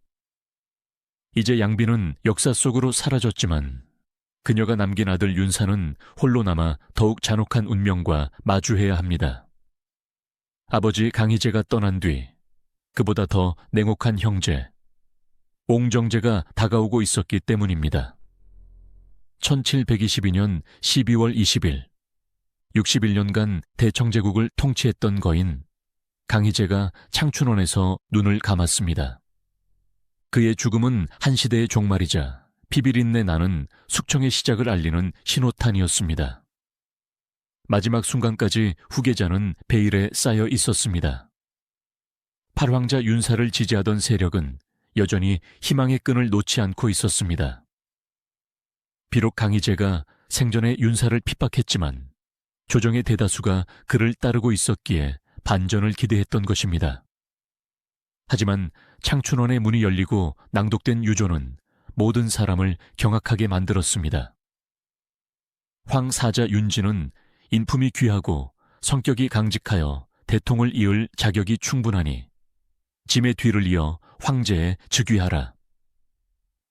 이제 양비는 역사 속으로 사라졌지만 그녀가 남긴 아들 윤사는 홀로 남아 더욱 잔혹한 운명과 마주해야 합니다. 아버지 강희제가 떠난 뒤 그보다 더 냉혹한 형제, 옹정제가 다가오고 있었기 때문입니다. 1722년 12월 20일, 61년간 대청제국을 통치했던 거인 강희제가 창춘원에서 눈을 감았습니다. 그의 죽음은 한 시대의 종말이자 피비린내 나는 숙청의 시작을 알리는 신호탄이었습니다. 마지막 순간까지 후계자는 베일에 쌓여 있었습니다. 팔황자 윤사를 지지하던 세력은 여전히 희망의 끈을 놓지 않고 있었습니다. 비록 강희제가 생전에 윤사를 핍박했지만 조정의 대다수가 그를 따르고 있었기에 반전을 기대했던 것입니다. 하지만 창춘원의 문이 열리고 낭독된 유조는 모든 사람을 경악하게 만들었습니다. 황사자 윤지는 인품이 귀하고 성격이 강직하여 대통을 이을 자격이 충분하니 짐의 뒤를 이어 황제에 즉위하라.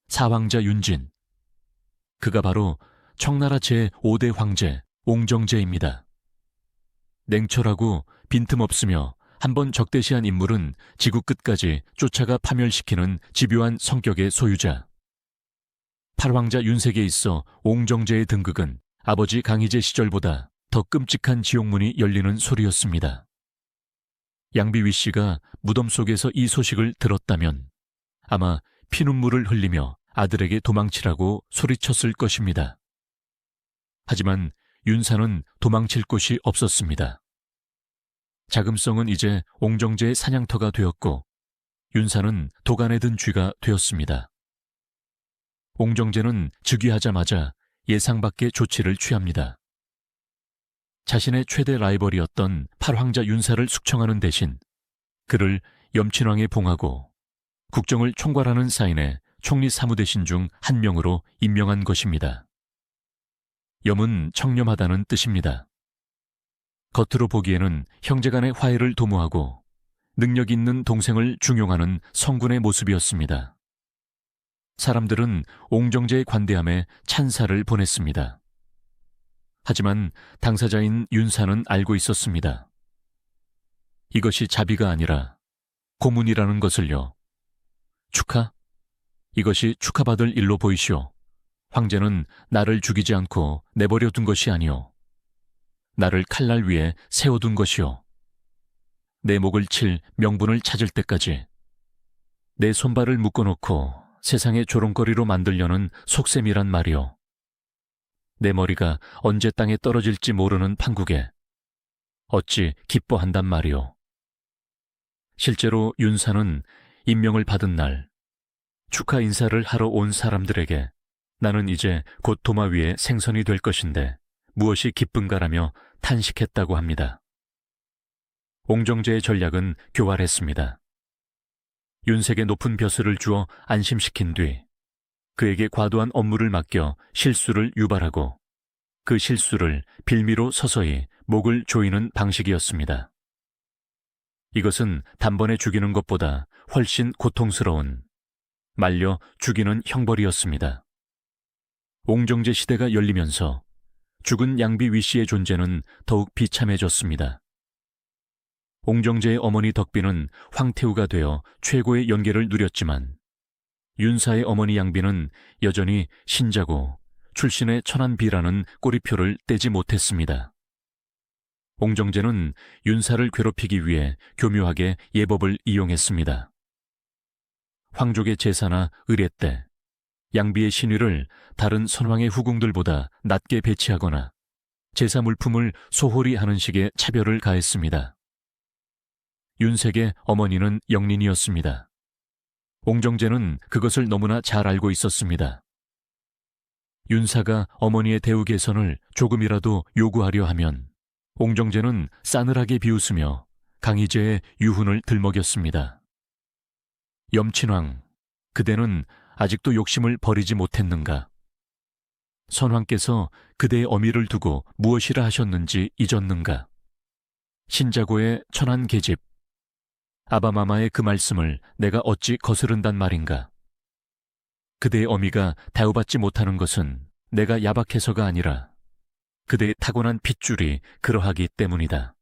사황자 윤진, 그가 바로 청나라 제5대 황제 옹정제입니다. 냉철하고 빈틈없으며 한번 적대시한 인물은 지구 끝까지 쫓아가 파멸시키는 집요한 성격의 소유자. 팔황자 윤색에 있어 옹정제의 등극은 아버지 강희제 시절보다 더 끔찍한 지옥문이 열리는 소리였습니다. 양비위 씨가 무덤 속에서 이 소식을 들었다면 아마 피눈물을 흘리며 아들에게 도망치라고 소리쳤을 것입니다. 하지만 윤사는 도망칠 곳이 없었습니다. 자금성은 이제 옹정제의 사냥터가 되었고 윤사는 도간에 든 쥐가 되었습니다. 옹정제는 즉위하자마자 예상 밖의 조치를 취합니다. 자신의 최대 라이벌이었던 팔황자 윤사를 숙청하는 대신 그를 염친왕에 봉하고 국정을 총괄하는 사인의 총리 사무대신 중 한 명으로 임명한 것입니다. 염은 청렴하다는 뜻입니다. 겉으로 보기에는 형제간의 화해를 도모하고 능력 있는 동생을 중용하는 성군의 모습이었습니다. 사람들은 옹정제의 관대함에 찬사를 보냈습니다. 하지만 당사자인 윤사는 알고 있었습니다. 이것이 자비가 아니라 고문이라는 것을요. 축하? 이것이 축하받을 일로 보이시오. 황제는 나를 죽이지 않고 내버려 둔 것이 아니오. 나를 칼날 위에 세워둔 것이오. 내 목을 칠 명분을 찾을 때까지 내 손발을 묶어놓고 세상의 조롱거리로 만들려는 속셈이란 말이오. 내 머리가 언제 땅에 떨어질지 모르는 판국에 어찌 기뻐한단 말이오. 실제로 윤사는 임명을 받은 날 축하 인사를 하러 온 사람들에게 나는 이제 곧 도마 위에 생선이 될 것인데 무엇이 기쁜가라며 탄식했다고 합니다. 옹정제의 전략은 교활했습니다. 윤색에 높은 벼슬을 주어 안심시킨 뒤 그에게 과도한 업무를 맡겨 실수를 유발하고 그 실수를 빌미로 서서히 목을 조이는 방식이었습니다. 이것은 단번에 죽이는 것보다 훨씬 고통스러운 말려 죽이는 형벌이었습니다. 옹정제 시대가 열리면서 죽은 양비 위씨의 존재는 더욱 비참해졌습니다. 옹정제의 어머니 덕비는 황태우가 되어 최고의 연계를 누렸지만 윤사의 어머니 양비는 여전히 신자고 출신의 천안비라는 꼬리표를 떼지 못했습니다. 옹정제는 윤사를 괴롭히기 위해 교묘하게 예법을 이용했습니다. 황족의 제사나 의례 때 양비의 신위를 다른 선왕의 후궁들보다 낮게 배치하거나 제사 물품을 소홀히 하는 식의 차별을 가했습니다. 윤색의 어머니는 영린이었습니다. 옹정제는 그것을 너무나 잘 알고 있었습니다. 윤사가 어머니의 대우 개선을 조금이라도 요구하려 하면 옹정제는 싸늘하게 비웃으며 강희제의 유훈을 들먹였습니다. 염친왕, 그대는 아직도 욕심을 버리지 못했는가? 선왕께서 그대의 어미를 두고 무엇이라 하셨는지 잊었는가? 신자고의 천한 계집. 아바마마의 그 말씀을 내가 어찌 거스른단 말인가? 그대의 어미가 대우받지 못하는 것은 내가 야박해서가 아니라 그대의 타고난 핏줄이 그러하기 때문이다.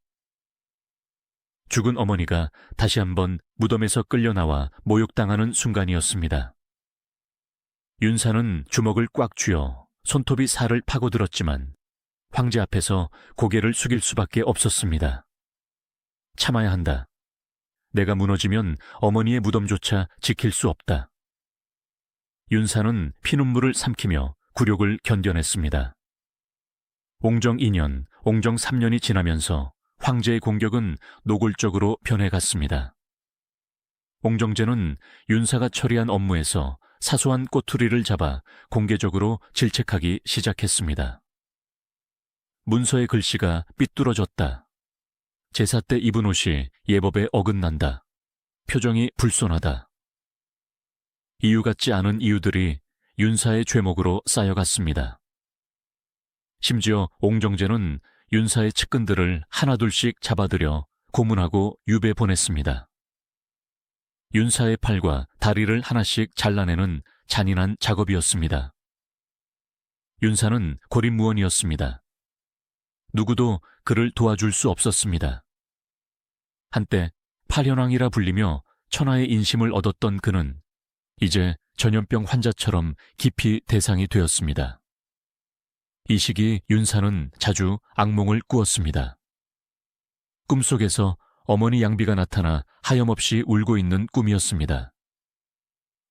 죽은 어머니가 다시 한번 무덤에서 끌려나와 모욕당하는 순간이었습니다. 윤사는 주먹을 꽉 쥐어 손톱이 살을 파고들었지만 황제 앞에서 고개를 숙일 수밖에 없었습니다. 참아야 한다. 내가 무너지면 어머니의 무덤조차 지킬 수 없다. 윤사는 피눈물을 삼키며 굴욕을 견뎌냈습니다. 옹정 2년, 옹정 3년이 지나면서 황제의 공격은 노골적으로 변해갔습니다. 옹정제는 윤사가 처리한 업무에서 사소한 꼬투리를 잡아 공개적으로 질책하기 시작했습니다. 문서의 글씨가 삐뚤어졌다. 제사 때 입은 옷이 예법에 어긋난다. 표정이 불손하다. 이유 같지 않은 이유들이 윤사의 죄목으로 쌓여갔습니다. 심지어 옹정제는 윤사의 측근들을 하나둘씩 잡아들여 고문하고 유배 보냈습니다. 윤사의 팔과 다리를 하나씩 잘라내는 잔인한 작업이었습니다. 윤사는 고립무원이었습니다. 누구도 그를 도와줄 수 없었습니다. 한때 팔현왕이라 불리며 천하의 인심을 얻었던 그는 이제 전염병 환자처럼 깊이 대상이 되었습니다. 이 시기 윤사는 자주 악몽을 꾸었습니다. 꿈속에서 어머니 양비가 나타나 하염없이 울고 있는 꿈이었습니다.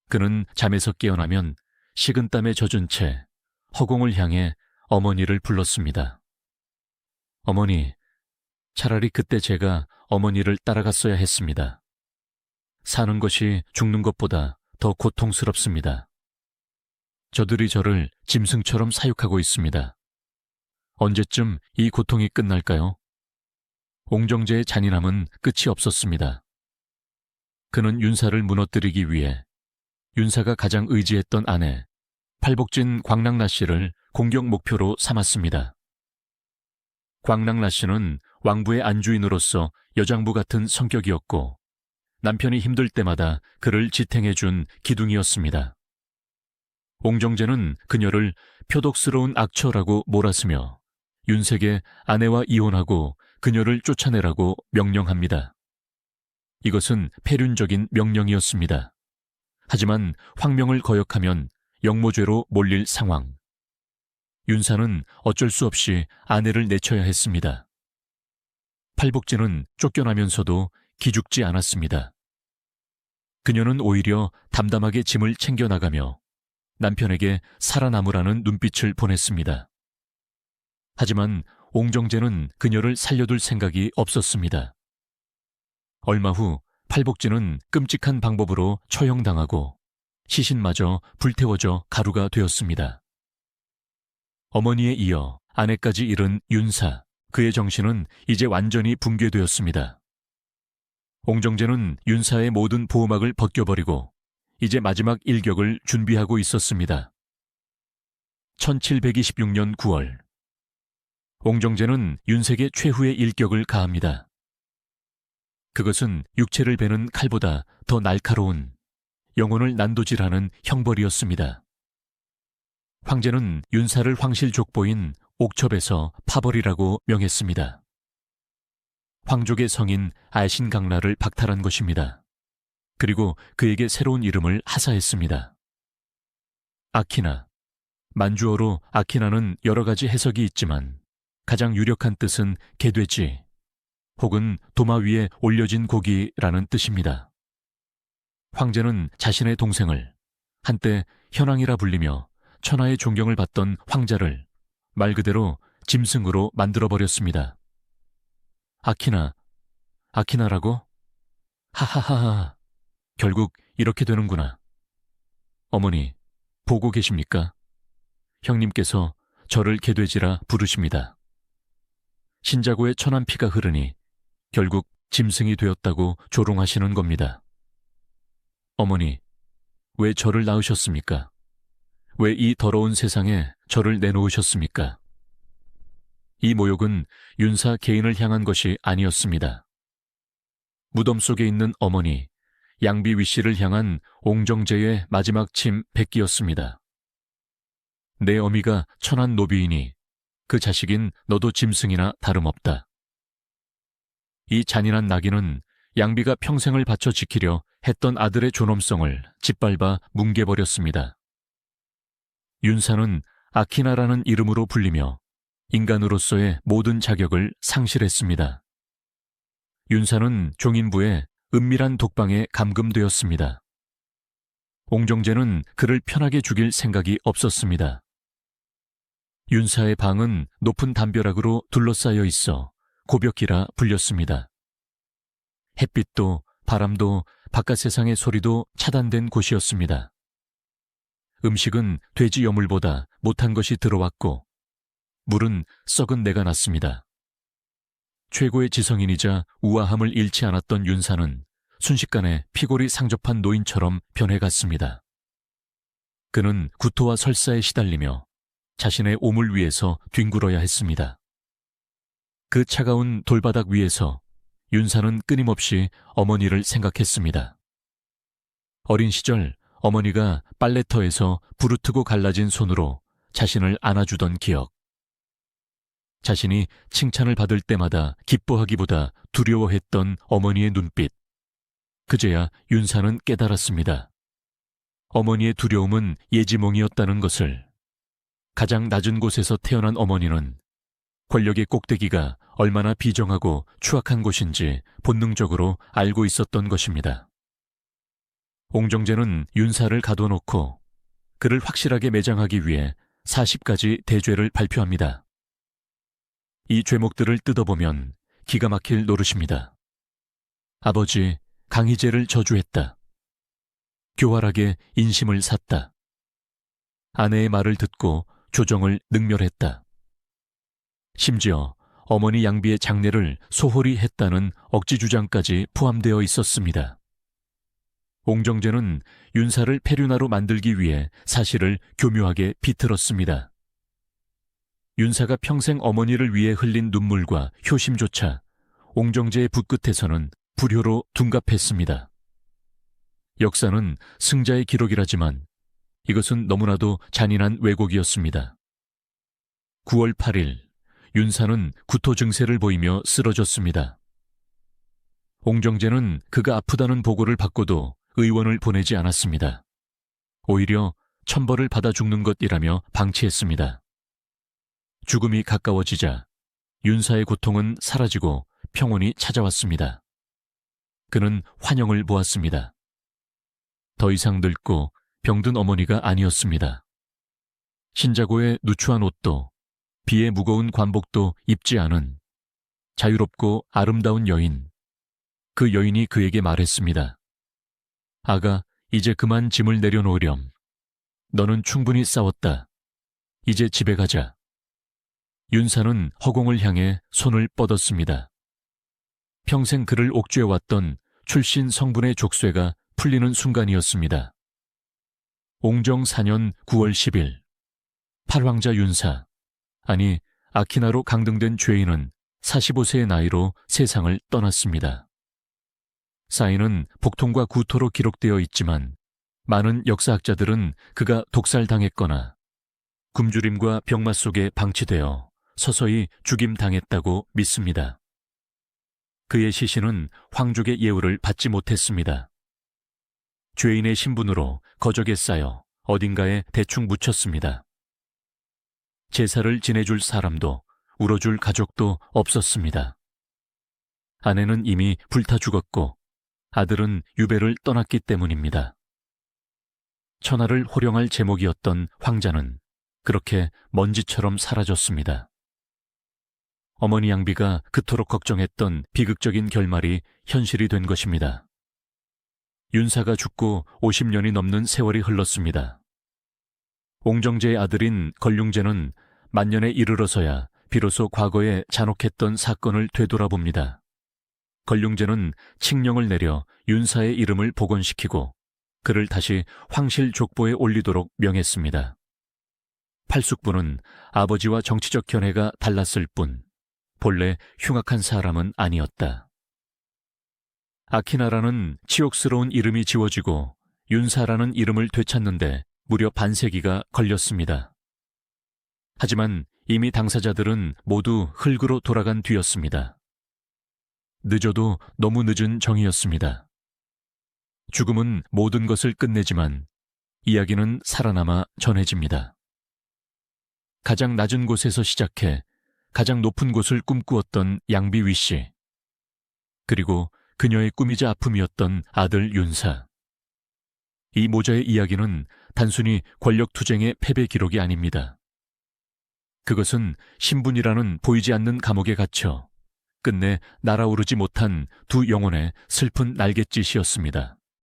그는 잠에서 깨어나면 식은땀에 젖은 채 허공을 향해 어머니를 불렀습니다. 어머니, 차라리 그때 제가 어머니를 따라갔어야 했습니다. 사는 것이 죽는 것보다 더 고통스럽습니다. 저들이 저를 짐승처럼 사육하고 있습니다. 언제쯤 이 고통이 끝날까요? 옹정제의 잔인함은 끝이 없었습니다. 그는 윤사를 무너뜨리기 위해 윤사가 가장 의지했던 아내, 팔복진 광랑라 씨를 공격 목표로 삼았습니다. 광랑라 씨는 왕부의 안주인으로서 여장부 같은 성격이었고 남편이 힘들 때마다 그를 지탱해준 기둥이었습니다. 옹정제는 그녀를 표독스러운 악처라고 몰았으며 윤색의 아내와 이혼하고 그녀를 쫓아내라고 명령합니다. 이것은 폐륜적인 명령이었습니다. 하지만 황명을 거역하면 영모죄로 몰릴 상황. 윤사는 어쩔 수 없이 아내를 내쳐야 했습니다. 팔복진은 쫓겨나면서도 기죽지 않았습니다. 그녀는 오히려 담담하게 짐을 챙겨나가며 남편에게 살아남으라는 눈빛을 보냈습니다. 하지만 옹정제는 그녀를 살려둘 생각이 없었습니다. 얼마 후 팔복진은 끔찍한 방법으로 처형당하고 시신마저 불태워져 가루가 되었습니다. 어머니에 이어 아내까지 잃은 윤사, 그의 정신은 이제 완전히 붕괴되었습니다. 옹정제는 윤사의 모든 보호막을 벗겨버리고 이제 마지막 일격을 준비하고 있었습니다. 1726년 9월, 옹정제는 윤색의 최후의 일격을 가합니다. 그것은 육체를 베는 칼보다 더 날카로운, 영혼을 난도질하는 형벌이었습니다. 황제는 윤사를 황실 족보인 옥첩에서 파벌이라고 명했습니다. 황족의 성인 알신강라를 박탈한 것입니다. 그리고 그에게 새로운 이름을 하사했습니다. 아키나. 만주어로 아키나는 여러 가지 해석이 있지만 가장 유력한 뜻은 개돼지 혹은 도마 위에 올려진 고기라는 뜻입니다. 황제는 자신의 동생을 한때 현왕이라 불리며 천하의 존경을 받던 황자를 말 그대로 짐승으로 만들어버렸습니다. 아키나라고? 하하하하. 결국 이렇게 되는구나. 어머니, 보고 계십니까? 형님께서 저를 개돼지라 부르십니다. 신자고의 천한 피가 흐르니 결국 짐승이 되었다고 조롱하시는 겁니다. 어머니, 왜 저를 낳으셨습니까? 왜 이 더러운 세상에 저를 내놓으셨습니까? 이 모욕은 윤사 개인을 향한 것이 아니었습니다. 무덤 속에 있는 어머니, 양비위 씨를 향한 옹정제의 마지막 침 뱉기였습니다. 내 어미가 천한 노비이니 그 자식인 너도 짐승이나 다름없다. 이 잔인한 낙인은 양비가 평생을 바쳐 지키려 했던 아들의 존엄성을 짓밟아 뭉개버렸습니다. 윤사는 아키나라는 이름으로 불리며 인간으로서의 모든 자격을 상실했습니다. 윤사는 종인부의 은밀한 독방에 감금되었습니다. 옹정제는 그를 편하게 죽일 생각이 없었습니다. 윤사의 방은 높은 담벼락으로 둘러싸여 있어 고벽이라 불렸습니다. 햇빛도 바람도 바깥 세상의 소리도 차단된 곳이었습니다. 음식은 돼지 여물보다 못한 것이 들어왔고 물은 썩은 내가 났습니다. 최고의 지성인이자 우아함을 잃지 않았던 윤사는 순식간에 피골이 상접한 노인처럼 변해갔습니다. 그는 구토와 설사에 시달리며 자신의 오물 위에서 뒹굴어야 했습니다. 그 차가운 돌바닥 위에서 윤사는 끊임없이 어머니를 생각했습니다. 어린 시절 어머니가 빨래터에서 부르트고 갈라진 손으로 자신을 안아주던 기억. 자신이 칭찬을 받을 때마다 기뻐하기보다 두려워했던 어머니의 눈빛. 그제야 윤사는 깨달았습니다. 어머니의 두려움은 예지몽이었다는 것을. 가장 낮은 곳에서 태어난 어머니는 권력의 꼭대기가 얼마나 비정하고 추악한 곳인지 본능적으로 알고 있었던 것입니다. 옹정제는 윤사를 가둬놓고 그를 확실하게 매장하기 위해 40가지 대죄를 발표합니다. 이 죄목들을 뜯어보면 기가 막힐 노릇입니다. 아버지 강희제를 저주했다. 교활하게 인심을 샀다. 아내의 말을 듣고 조정을 능멸했다. 심지어 어머니 양비의 장례를 소홀히 했다는 억지 주장까지 포함되어 있었습니다. 옹정제는 윤사를 페류나로 만들기 위해 사실을 교묘하게 비틀었습니다. 윤사가 평생 어머니를 위해 흘린 눈물과 효심조차 옹정제의 붓끝에서는 불효로 둔갑했습니다. 역사는 승자의 기록이라지만 이것은 너무나도 잔인한 왜곡이었습니다. 9월 8일 윤사는 구토 증세를 보이며 쓰러졌습니다. 옹정제는 그가 아프다는 보고를 받고도 의원을 보내지 않았습니다. 오히려 천벌을 받아 죽는 것이라며 방치했습니다. 죽음이 가까워지자 윤사의 고통은 사라지고 평온이 찾아왔습니다. 그는 환영을 보았습니다. 더 이상 늙고 병든 어머니가 아니었습니다. 신자고의 누추한 옷도 비에 무거운 관복도 입지 않은 자유롭고 아름다운 여인. 그 여인이 그에게 말했습니다. 아가, 이제 그만 짐을 내려놓으렴. 너는 충분히 싸웠다. 이제 집에 가자. 윤사는 허공을 향해 손을 뻗었습니다. 평생 그를 옥죄해왔던 출신 성분의 족쇄가 풀리는 순간이었습니다. 옹정 4년 9월 10일 팔왕자 윤사, 아니 아키나로 강등된 죄인은 45세의 나이로 세상을 떠났습니다. 사인은 복통과 구토로 기록되어 있지만 많은 역사학자들은 그가 독살당했거나 굶주림과 병마 속에 방치되어 서서히 죽임당했다고 믿습니다. 그의 시신은 황족의 예우를 받지 못했습니다. 죄인의 신분으로 거적에 쌓여 어딘가에 대충 묻혔습니다. 제사를 지내줄 사람도 울어줄 가족도 없었습니다. 아내는 이미 불타 죽었고 아들은 유배를 떠났기 때문입니다. 천하를 호령할 제목이었던 황자는 그렇게 먼지처럼 사라졌습니다. 어머니 양비가 그토록 걱정했던 비극적인 결말이 현실이 된 것입니다. 윤사가 죽고 50년이 넘는 세월이 흘렀습니다. 옹정제의 아들인 걸륭제는 만년에 이르러서야 비로소 과거에 잔혹했던 사건을 되돌아봅니다. 걸륭제는 칙령을 내려 윤사의 이름을 복원시키고 그를 다시 황실 족보에 올리도록 명했습니다. 팔숙부는 아버지와 정치적 견해가 달랐을 뿐 본래 흉악한 사람은 아니었다. 아키나라는 치욕스러운 이름이 지워지고 윤사라는 이름을 되찾는데 무려 반세기가 걸렸습니다. 하지만 이미 당사자들은 모두 흙으로 돌아간 뒤였습니다. 늦어도 너무 늦은 정이었습니다. 죽음은 모든 것을 끝내지만 이야기는 살아남아 전해집니다. 가장 낮은 곳에서 시작해 가장 높은 곳을 꿈꾸었던 양비위 씨, 그리고 그녀의 꿈이자 아픔이었던 아들 윤사. 이 모자의 이야기는 단순히 권력투쟁의 패배 기록이 아닙니다. 그것은 신분이라는 보이지 않는 감옥에 갇혀 끝내 날아오르지 못한 두 영혼의 슬픈 날갯짓이었습니다.